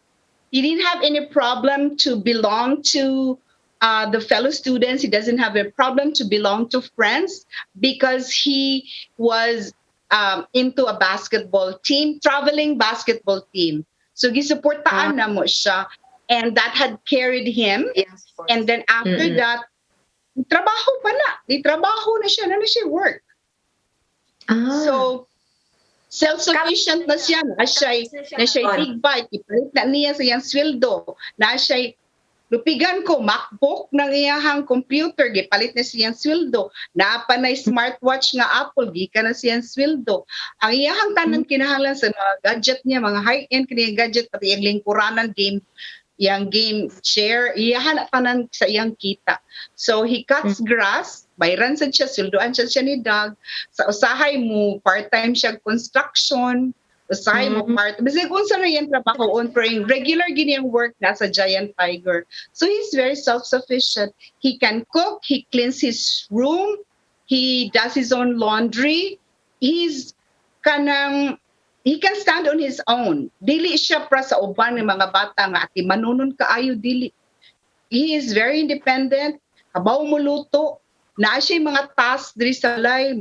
he didn't have any problem to belong to the fellow students. He doesn't have a problem to belong to friends because he was into a basketball team, traveling basketball team. So gisuportaan na mo siya, and that had carried him. Yes, of course. And then after that, trabaho pa na. Di trabaho na siya work. So, self-sufficient na siya. Na siya'y tigbay. Ipalit na niya sa iyang sweldo. Na siya'y lupigan ko, MacBook ng iyahang computer. Gipalit na siyang sweldo. Napanay smartwatch nga Apple. Gika na siyang sweldo. Ang iyahang tanan kinahanglan sa mga gadget niya, mga high-end kanyang gadget, pati yung lingkuranan game share, iyahan tanan sa iyang kita. So he cuts grass, bayran sad siya, sulduan siya ni Doug. Sa usahay mo, part-time siya construction, usahay mo bisag unsa na iyang trabaho on, pero yung regular gini work na sa Giant Tiger. So he's very self-sufficient. He can cook, he cleans his room, he does his own laundry. He can stand on his own. Dili siya para sa uban ng mga bata nga ati manunon kaayo, dili. He is very independent. Habaw mo luto. Naa siya mga tasks diri sa lay,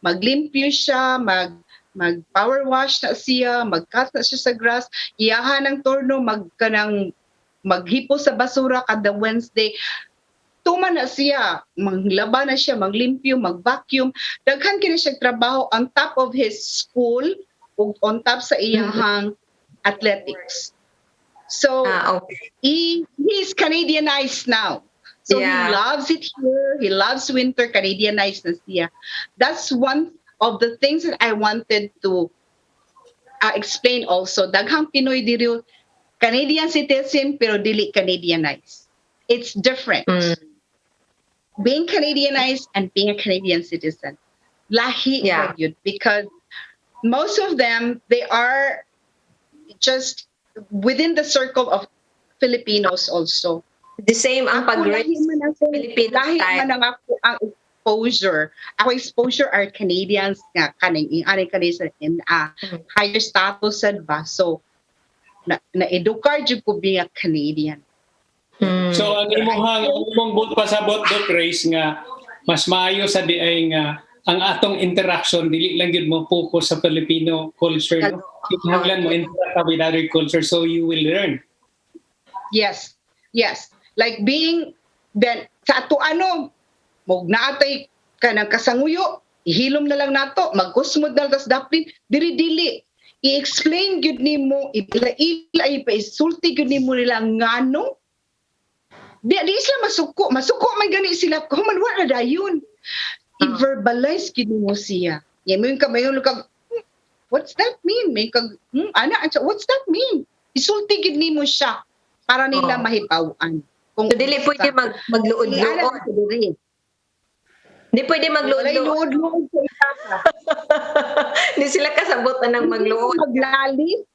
maglimpyo siya, mag power wash na siya, mag-cut na siya sa grass, iyahan ng turno, maghipo sa basura kada Wednesday. Tuma na siya, maglaba na siya, maglimpyo, mag-vacuum. Daghan kini siya trabaho on top of his school, on top sa iyang athletics. So, he's Canadianized now. So he loves it here. He loves winter. Canadianized na siya. That's one of the things that I wanted to explain also. Daghang Pinoy diri Canadian citizen pero dili Canadianized. It's different. Being Canadianized and being a Canadian citizen. Lahi ra gyud, because most of them, they are just within the circle of Filipinos also. The same ang pag-raise Filipino Lahi style. man ang ako ang exposure. Ako exposure are Canadians nga kaning sa higher status sad ba. So na-edukar jud ko being a Canadian. So ang imong buot pasabot do Grace nga mas maayo sa di ay nga ang atong interaction dili lang gyud mo focus sa Filipino culture, no? Kinahanglan mo interact with other culture so you will learn. Yes. Like being then sa ato mog naatay kanang kasanguyo, ihilom na lang nato, magkusmod na tas daplin, dili i-explain gyud nimo, ila ipa-isulti gyud nimo nila ngano. Di sila masuko man gani sila ko man wala dayon. I-verbalize gyud nimo siya. Yan mo yung kamayon kag what's that mean? May kag what's that mean? Isulti gyud nimo siya para nila mahibaw-an. So dili pwede magluod-luod. Di pwede magluod-luod. Di sila kasabot na ng magluod. Maglalis.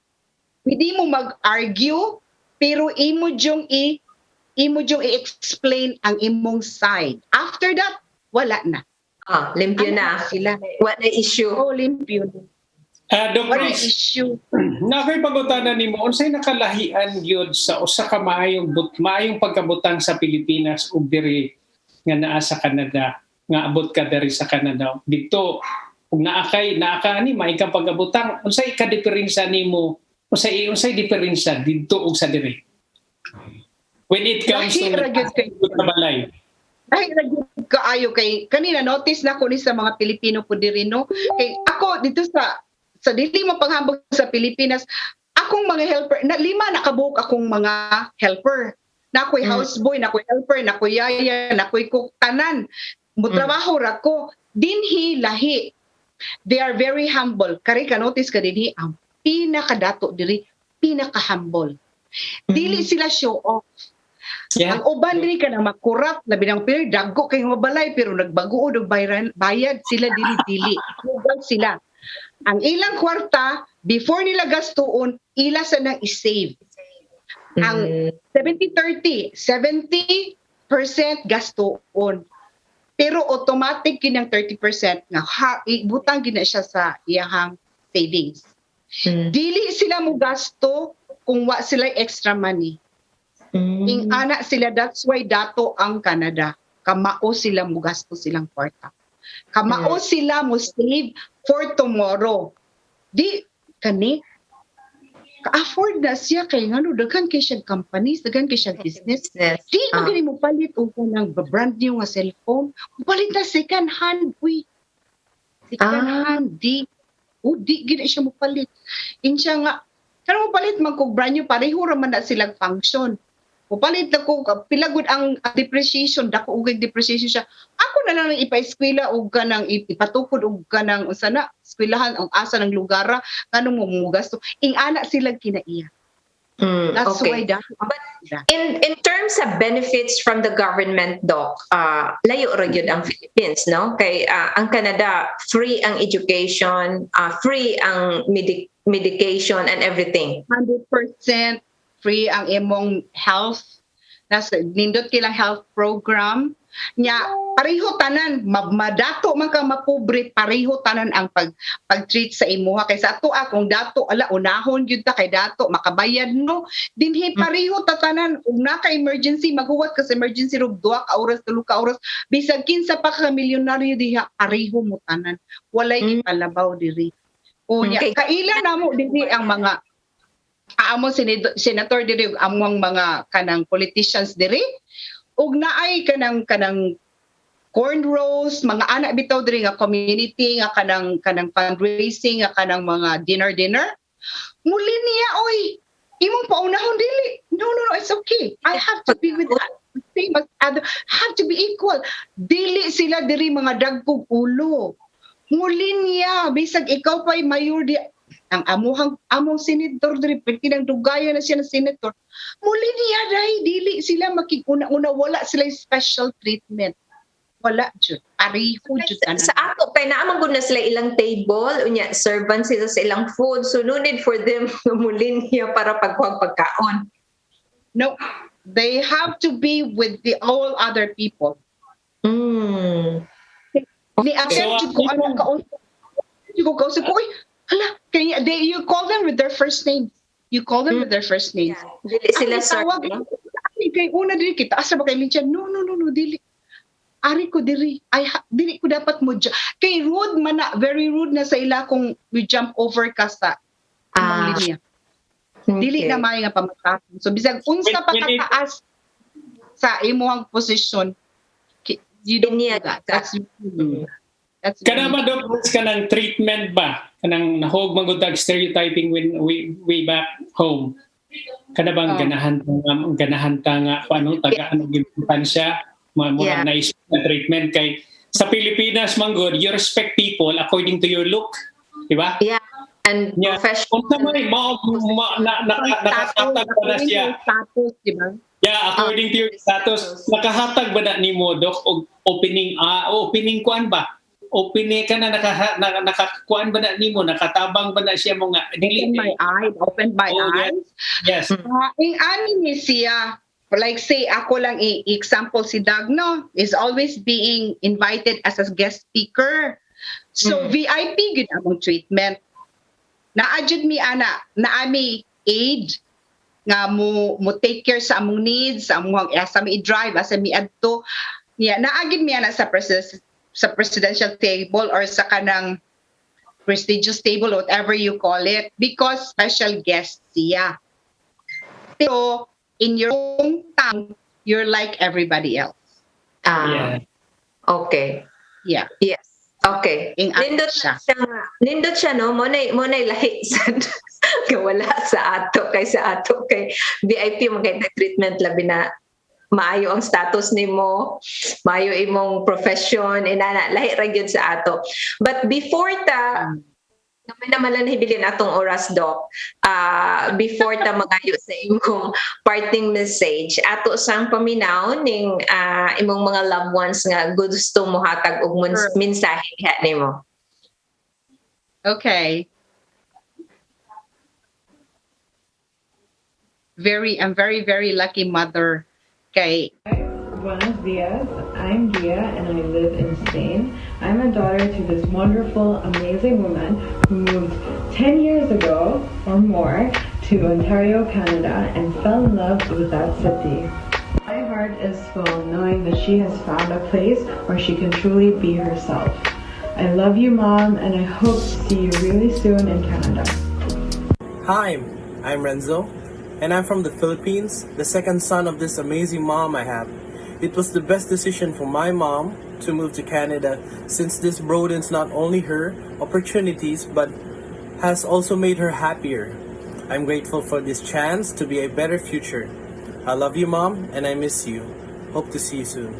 Hindi mo mag-argue, pero imo jung i-explain ang imong side. After that, wala na. Limpyo na. Sila. What the issue? Limpyo. Doc What Grace, issue? nakay pagutanan nimo unsay nakalahian gyud sa usa ka maayong pagkabutang sa Pilipinas ug diri nga naa sa Canada, nga abot ka diri sa Canada. Dito ug naa ni may ka pagkabutang, unsay ka diferensya nimo? Unsay diferensya dito ug sa diri? When it comes to balay. Ay, kaayo kay kanina notice na ko ni sa mga Pilipino po diri, no? Kay ako dito sa dili mo paghambog sa Pilipinas, akong mga helper, lima nakabuok akong mga helper. Nakoy houseboy, nakoy helper, nakoy yaya, nakoy cook, tanan. Mutrabaho ra ko. Dinhi lahi. They are very humble. Kari ka notice ka dinhi ang pinakadato diri pinaka-humble. Dili sila show off. Yeah. Ang uban diri ka na makurap, labi ng pili, dago kay mabalay, pero nagbaguod og bayad sila dili-dili. Uban sila. Ang ilang kwarta, before nila gastuon, ila sa nang i-save. Ang 70-30, 70% gastuon. Pero automatic kinang 30% nga ibutang gina siya sa iyahang savings. Dili sila mo gasto kung wa sila extra money. Ing anak sila, that's why dato ang Canada. Kamao sila mo gasto silang kwarta. Kamao sila mo save for tomorrow. Di kani ka-afford na siya kay ngano daghan kay siya companies, daghan kay siya business. Di magani mo palit og nang brand new nga cellphone. Palit na second hand, uy. Second hand, di gina siya mo palit. Insya nga kano mo palit man kog brand new, pareho ra man na silang function. Palit na ko, pilagod ang depreciation, dako ugay depreciation siya. Ako na lang ipa-eskwela o ganang ipatukod o ganang sana, eskwelahan ang asa ng lugara, kanong mo gasto. Ing anak silang kinaiya. That's why that. But in terms of benefits from the government, Doc, layo ra gyud ang Philippines, no? Kay ang Canada, free ang education, free ang medication and everything. 100% free ang imong health. Nasa nindot kilang health program. Nya pareho tanan, madato man ka mapobre, pareho tanan ang pag-treat sa imuha. Kay sa ato kung dato ala unahon gyud ta kay dato makabayad no. Dinhi pareho ta tanan ug naka emergency maghuwat ka sa emergency room 2 ka oras 3 ka oras bisag kinsa pa ka milyonaryo diha pareho mo tanan. Walay gipalabaw diri. Unya kaila namo diri ang mga among senator diri ug among mga kanang politicians diri ug naay kanang cornrows mga anak bitaw diri nga community nga kanang fundraising nga kanang mga dinner muli niya oy imong paunahon dili no it's okay I have to be with that same as other have to be equal dili sila diri mga dagkog ulo muli niya bisag ikaw pa'y mayor di ang among senator diri pinang dugaya na siya na senator muli niya dai dili sila makikuna-una wala sila special treatment wala jud pareho jud Sa ato kay naamang gud na sila ilang table unya servant sila sa ilang food so no need for them muli niya para pagkuhag pagkaon. No, they have to be with the all other people. Ni attempt ko ano kausap ko hala, you call them with their first name. You call them with their first names. Dili sila tawag kay una diri kita asa ba kay Lincia? No, dili. Ari ko diri. Dili ko dapat mo kay rude man na, very rude na sa ila kung we jump over ka sa linya. Dili na may nga pamatakan. So bisag unsa pa kataas sa imong posisyon, you don't do that. That's Kana ba daw kanang treatment ba? Kanang nahog magutag stereotyping when we back home. Kana bang ganahan ta nga paano taga ano gibutan siya mura na treatment kay sa Pilipinas manggod you respect people according to your look, di ba? Yeah. And professional. Kung may nakahatag ba na siya? Status, di ba? Yeah, according to your status, nakahatag ba na ni mo Doc og opening kuan ba? Open ka na nakakuan ba na nimo nakatabang ba na siya mo nga open my eyes. Yes. Ing ani ni siya like say ako lang example si Doug no is always being invited as a guest speaker. So VIP gud among treatment. Naadjud mi ana naami aid nga mo take care sa among needs sa among asa mi drive asa mi adto. Yeah, naagid mi ana sa presidential table or sa kanang prestigious table, whatever you call it, because special guest siya. So, in your own tongue, you're like everybody else. Okay. Yeah. Yes. Okay. Nindot siya no mo nay lahi sad wala sa ato kay VIP mo kay treatment labi na maayo ang status nimo, maayo imong profession, inana lahi ra gyud sa ato. But before ta Gamay naman lang hibilin atong oras, Doc. Before ta magayo sa imong parting message, ato sang paminaw ning imong mga loved ones nga gusto mo hatag og Sure. mensahe diha nimo. Okay. I'm very, very lucky mother. Okay. Buenos dias. I'm Dia and I live in Spain. I'm a daughter to this wonderful, amazing woman who moved 10 years ago or more to Ontario, Canada and fell in love with that city. My heart is full knowing that she has found a place where she can truly be herself. I love you, Mom, and I hope to see you really soon in Canada. Hi, I'm Renzo, and I'm from the Philippines, the second son of this amazing mom I have. It was the best decision for my mom to move to Canada since this broadens not only her opportunities but has also made her happier. I'm grateful for this chance to be a better future. I love you, Mom, and I miss you. Hope to see you soon.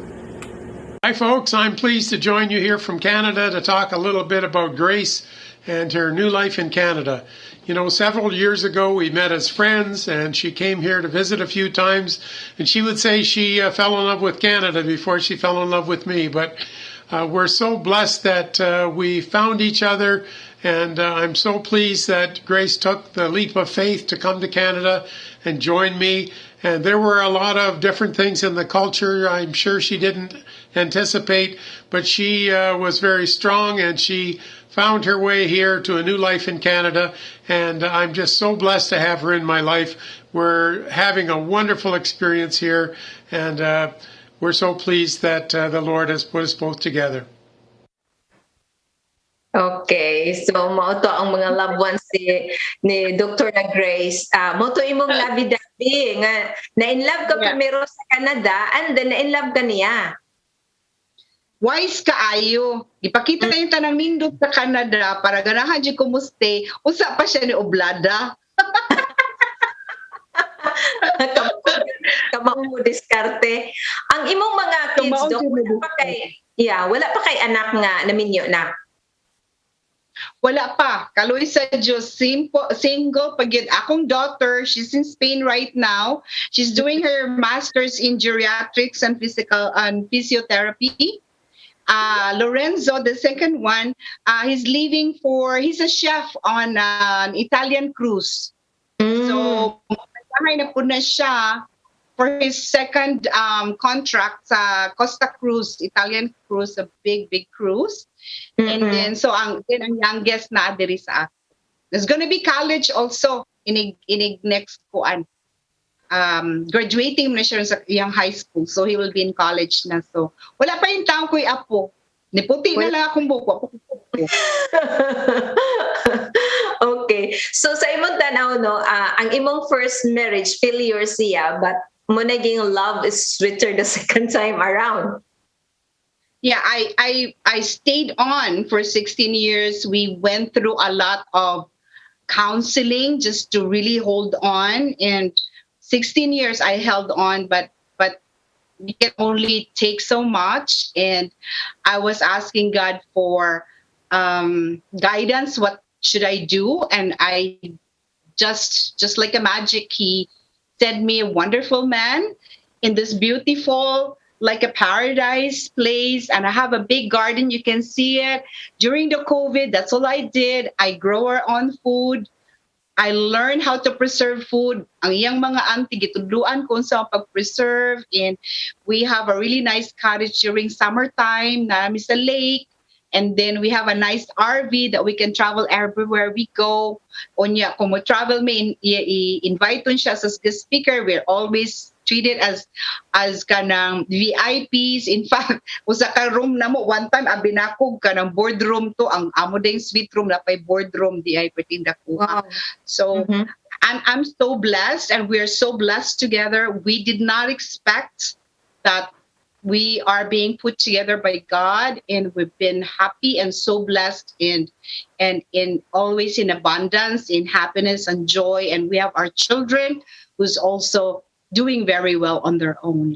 Hi folks, I'm pleased to join you here from Canada to talk a little bit about Grace and her new life in Canada. You know, several years ago we met as friends and she came here to visit a few times and she would say she fell in love with Canada before she fell in love with me. But we're so blessed that we found each other, and I'm so pleased that Grace took the leap of faith to come to Canada and join me. And there were a lot of different things in the culture I'm sure she didn't anticipate, but she was very strong and she found her way here to a new life in Canada, and I'm just so blessed to have her in my life. We're having a wonderful experience here, and we're so pleased that the Lord has put us both together. Okay, so mao to ang mga loved ones ni Dr. na Grace. Mo to imong labi-dabi nga na-in-love ka Yeah. primero sa Canada and then na-in-love ka niya. Wise kaayo. Ipakita yung tanang nindot sa Canada para ganahan di kumuste. Usa pa siya ni Oblada. Kamao mo diskarte. Ang imong mga kids, Kamao Doc, mo wala pa kay anak nga naminyo na. Wala pa. Kaloy sa Diyos. Single. Pagid akong daughter, she's in Spain right now. She's doing her master's in geriatrics and physiotherapy. Lorenzo, the second one, he's a chef on an Italian cruise. So, magkahay na po na siya for his second contract sa Costa Cruise, Italian cruise, a big, big cruise. And then, so ang youngest na diri sa ako. There's gonna be college also in next kuan. Graduating na siya sa iyang high school, so he will be in college na. So wala pa yung taong ko'y apo, niputi na lang akong buko. Okay, so sa imong tanaw no, ang imong first marriage failure siya, but mo naging love is sweeter the second time around. Yeah, I stayed on for 16 years. We went through a lot of counseling just to really hold on, and 16 years I held on, but you can only take so much. And I was asking God for guidance. What should I do? And I just like a magic, He sent me a wonderful man in this beautiful, like a paradise place. And I have a big garden. You can see it. During the COVID, that's all I did. I grow our own food. I learned how to preserve food. Ang iyang mga auntie gitudluan kung sa pag-preserve, and we have a really nice cottage during summertime na sa lake, and then we have a nice RV that we can travel everywhere we go. Onya, kung mo travel may invite siya as guest speaker. We're always treated as kanang VIPs. In fact, usa ka room na mo one time abinakog kanang boardroom to, ang amo ding suite room na pay boardroom di ay patinda ko. Wow. So I'm so blessed, and we're so blessed together. We did not expect that we are being put together by God, and we've been happy and so blessed, and in always in abundance, in happiness and joy. And we have our children who's also doing very well on their own.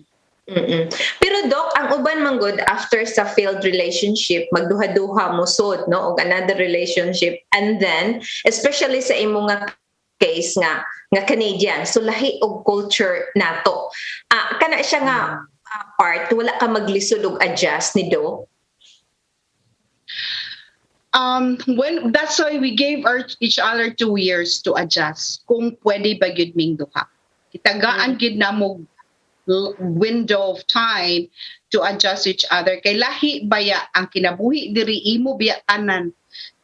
Mm-mm. Pero Doc, ang uban man good after sa failed relationship, magduha-duha mo sud no og another relationship, and then especially sa imo nga case nga Canadian, so lahi og culture nato. Kana siya nga part wala ka maglisod og adjust ni Do. When that's why we gave each other 2 years to adjust kung pwede ba gyud ming duha. Kitagaan gid na mo window of time to adjust each other kay lahi baya ang kinabuhi diri imo biya tanan.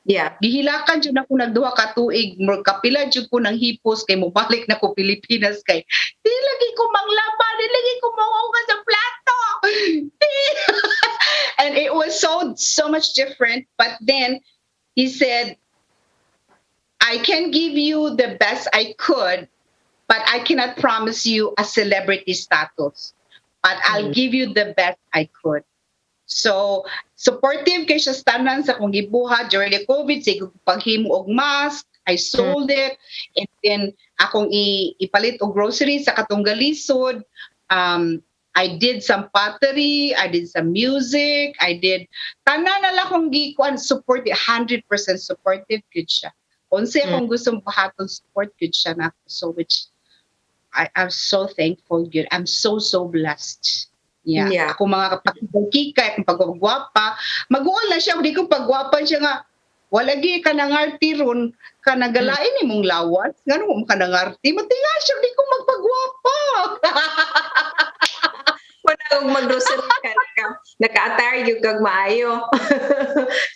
Yeah. Gihilakan jud ako nagduha ka tuig, kapila jud ko nang hipos kay mobalik na ko Pilipinas kay di lagi ko manglaba, di lagi ko mauhugas sa plato. And it was so much different, but then he said, I can give you the best I could, but I cannot promise you a celebrity status. But I'll give you the best I could. So, supportive kay siya tanan sa kong gibuhat during the COVID. Sige, paghimo og mask, I sold it. And then, akong ipalit og groceries sa katong galisod. I did some pottery, I did some music, I did, tanan na lang kong gikuan, support, 100% supportive good siya. Unsa akong gustong buhaton, support good siya na. So, which, I'm so thankful, good. I'm so blessed. Yeah. Ako mga kapatid kung pagwapa, mag-uol na siya, di ko pagwapa siya nga, walagi ka nangarti ron, ka nagalain ni mong lawas, ngano mo ka nangarti, matinga siya, di ko magpagwapa. Wala kong mag-grocery ka, naka-attire yung kag maayo.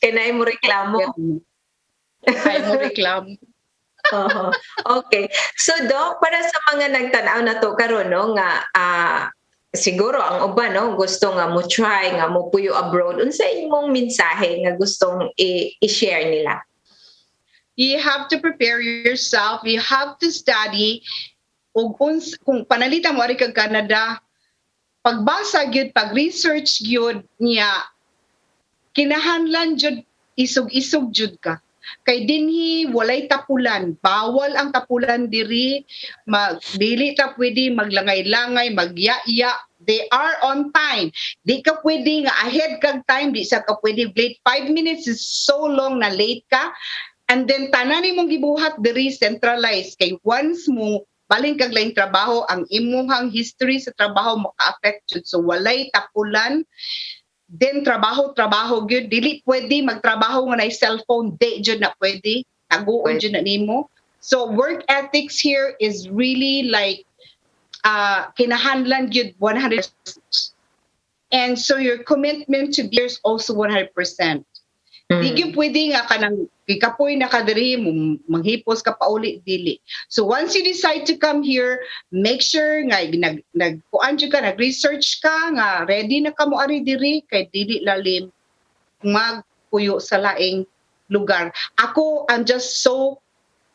Kaya na mo reklamo. Ay mo reklamo. Okay. So Doc, para sa mga nagtanaw na to karon no nga siguro ang uban no gusto nga mo try nga mo puyo abroad, unsa imong mensahe nga gustong i-share nila? You have to prepare yourself, you have to study. Ug kung panalita mo ari kag Canada, pagbasa gyud, pag-research gyud niya, kinahanglan jud isog-isog jud ka. Kay dinhi walay tapulan, bawal ang tapulan diri, dili ta pwede maglangay-langay, magya-ya. They are on time. Di ka pwede nga ahead kag time, di sa ka pwede late. 5 minutes is so long na late ka. And then tanan imong gibuhat diri centralized kay once mo baling kag laing trabaho, ang imong history sa trabaho maka-affect jud. So walay tapulan. Then trabaho gyud, dili pwede magtrabaho nga nay cellphone, di jud na pwede, taguon jud na nimo. So work ethics here is really like kinahanglan gyud 100%. And so your commitment to be is also 100%. Di gyud pwede nga kanang kikapoy na ka diri manghipos ka pauli, dili. So once you decide to come here, make sure nga nagkuan jud ka, nag-research ka nga ready na ka mo ari diri kay dili lalim magpuyo sa laing lugar. Ako, I'm just so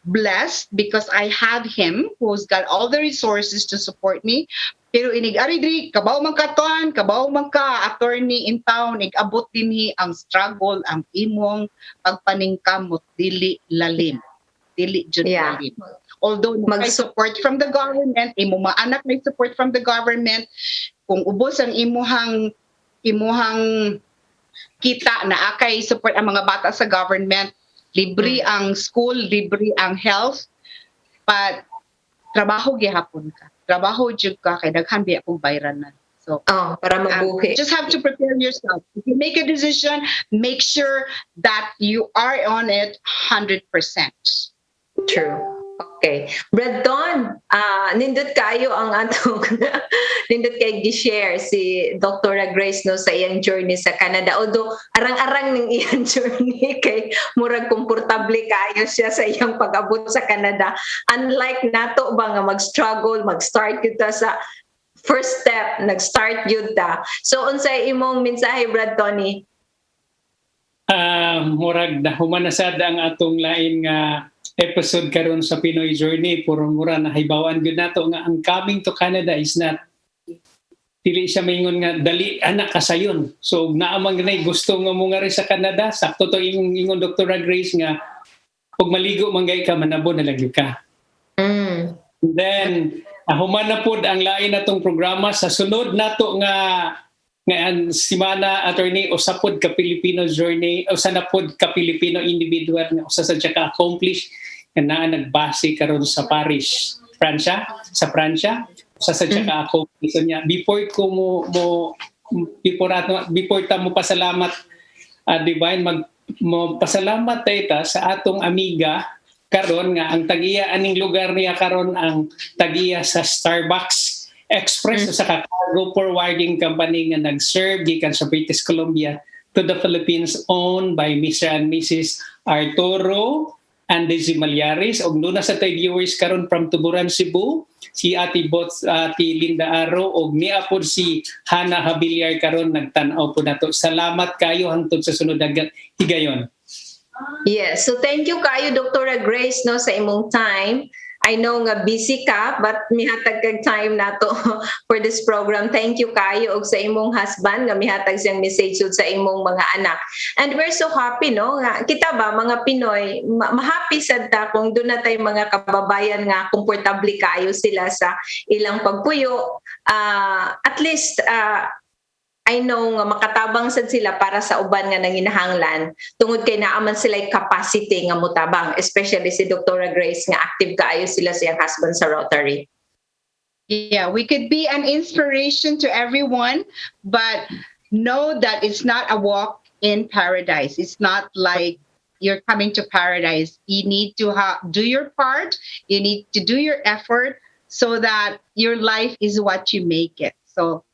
blessed because I have him who's got all the resources to support me. Pero inig-ari diri, kabaw man ka tuan, kabaw man ka attorney in town, ig-abot dinhi ang struggle, ang imong pagpaningkamot, dili lalim. Dili jud lalim. Although may support from the government, imo maanak may support from the government, kung ubos ang imuhang kita na akay support ang mga bata sa government, libre ang school, libre ang health, but trabaho gihapon ka. Trabaho jud ka kay daghan biya kong bayranan. So para mabuhi. Just have to prepare yourself. If you make a decision, make sure that you are on it 100%. True. Okay. Brad Don, nindot kayo ang atong nindot kay gi-share si Dr. Grace no sa iyang journey sa Canada. Although arang-arang ning iyang journey kay murag komportable kayo siya sa iyang pag-abot sa Canada. Unlike nato ba nga mag-struggle, mag-start kita sa first step, nag-start yun ta. So unsay imong mensahe Brad Tony? Murag na humanasad ang atong lain nga episode karon sa Pinoy Journey, puro mura na hibawan gyud nato nga ang coming to Canada is not dili siya maingon nga dali anak kasayon. So naamang ganay gusto nga mo nga rin sa Canada, sakto to ingon Dr. Grace nga pag maligo manggay ka manabo na lang ka. Then Human na pod ang lain natong programa sa sunod nato nga ang simana, attorney, usapod ka Filipino journey, usa na pod ka Filipino individual nga usa sa ka accomplish nga naa nagbase karon sa Paris, Pransya, sa Pransya, usa sa ka accomplish niya. Before ko before ta mo pasalamat, Divine, mo pasalamat ta sa atong amiga karon nga ang tagiya aning lugar niya karon ang tagiya sa Starbucks Express sa cargo forwarding company nga nag-serve gikan sa British Columbia to the Philippines, owned by Mr. and Mrs. Arturo and Desi Malyares. Og nuna sa tay viewers karon from Tuburan, Cebu, si Ati Linda Aro og niya po si Hana Habiliar karon nagtan-aw po nato. Salamat kayo hangtod sa sunod higayon. Yes, so thank you kayo Dr. Grace no sa imong time. I know nga busy ka but mihatag kag time nato for this program. Thank you kayo og sa imong husband nga mihatag siyang message sa imong mga anak. And we're so happy no nga kita ba mga Pinoy ma-happy sad ta kung doon na tay mga kababayan nga komportable kayo sila sa ilang pagpuyo. At least I know nga makatabang sad sila para sa uban nga nanginahanglan tungod kay naaman sila capacity nga mutabang, especially si Dr. Grace nga active kaayo sila sa iyang husband sa Rotary. Yeah, we could be an inspiration to everyone, but know that it's not a walk in paradise. It's not like you're coming to paradise. You need to do your part. You need to do your effort so that your life is what you make it. So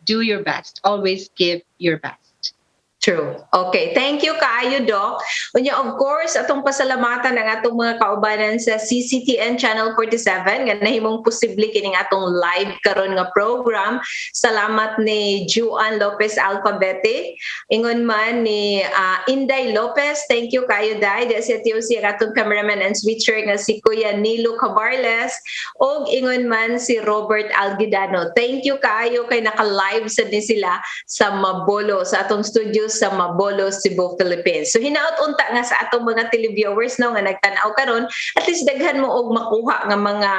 do your best. Always give your best. True. Okay. Thank you kaayo, Doc. Unya, of course, atong pasalamatan ang atong mga kaubanan sa CCTN Channel 47 nga nahimong posible kining atong live karon nga program. Salamat ni Juan Lopez Alfabete. Ingon man ni Inday Lopez. Thank you kayo, Day. Sa TOC ang atong cameraman and switcher nga si Kuya Nilo Cabarles. Og ingon man si Robert Algidano. Thank you kayo kay naka-live sa din sila sa Mabolo, sa atong studio sa Mabolo, Cebu, Philippines. So hinaot unta nga sa atong mga televiewers no nga nagtan-aw karon, at least daghan mo og makuha nga mga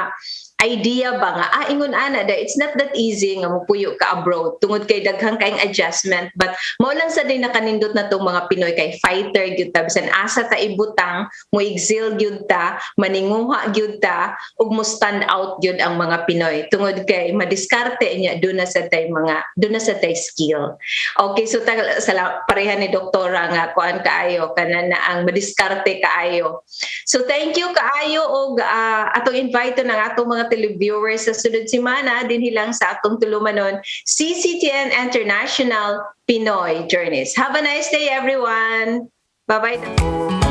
idea ba nga ingon ana da it's not that easy nga mopuyo ka abroad tungod kay daghang kaayong adjustment, but mao lang sa din nakanindot na tong mga Pinoy kay fighter gyud ta bisan asa ta ibutang mo exil gyud ta, maninguha gyud ta ug mo stand out gyud ang mga Pinoy tungod kay madiskarte niya do na sa tay skill. Okay, so pareha ni doktora nga kuan kaayo kana na ang madiskarte kaayo. So thank you kaayo og atong invite ng atong mga televiewers sa sunod semana din hilang sa atong tulumanon CCTN International Pinoy Journeys. Have a nice day everyone. Bye-bye.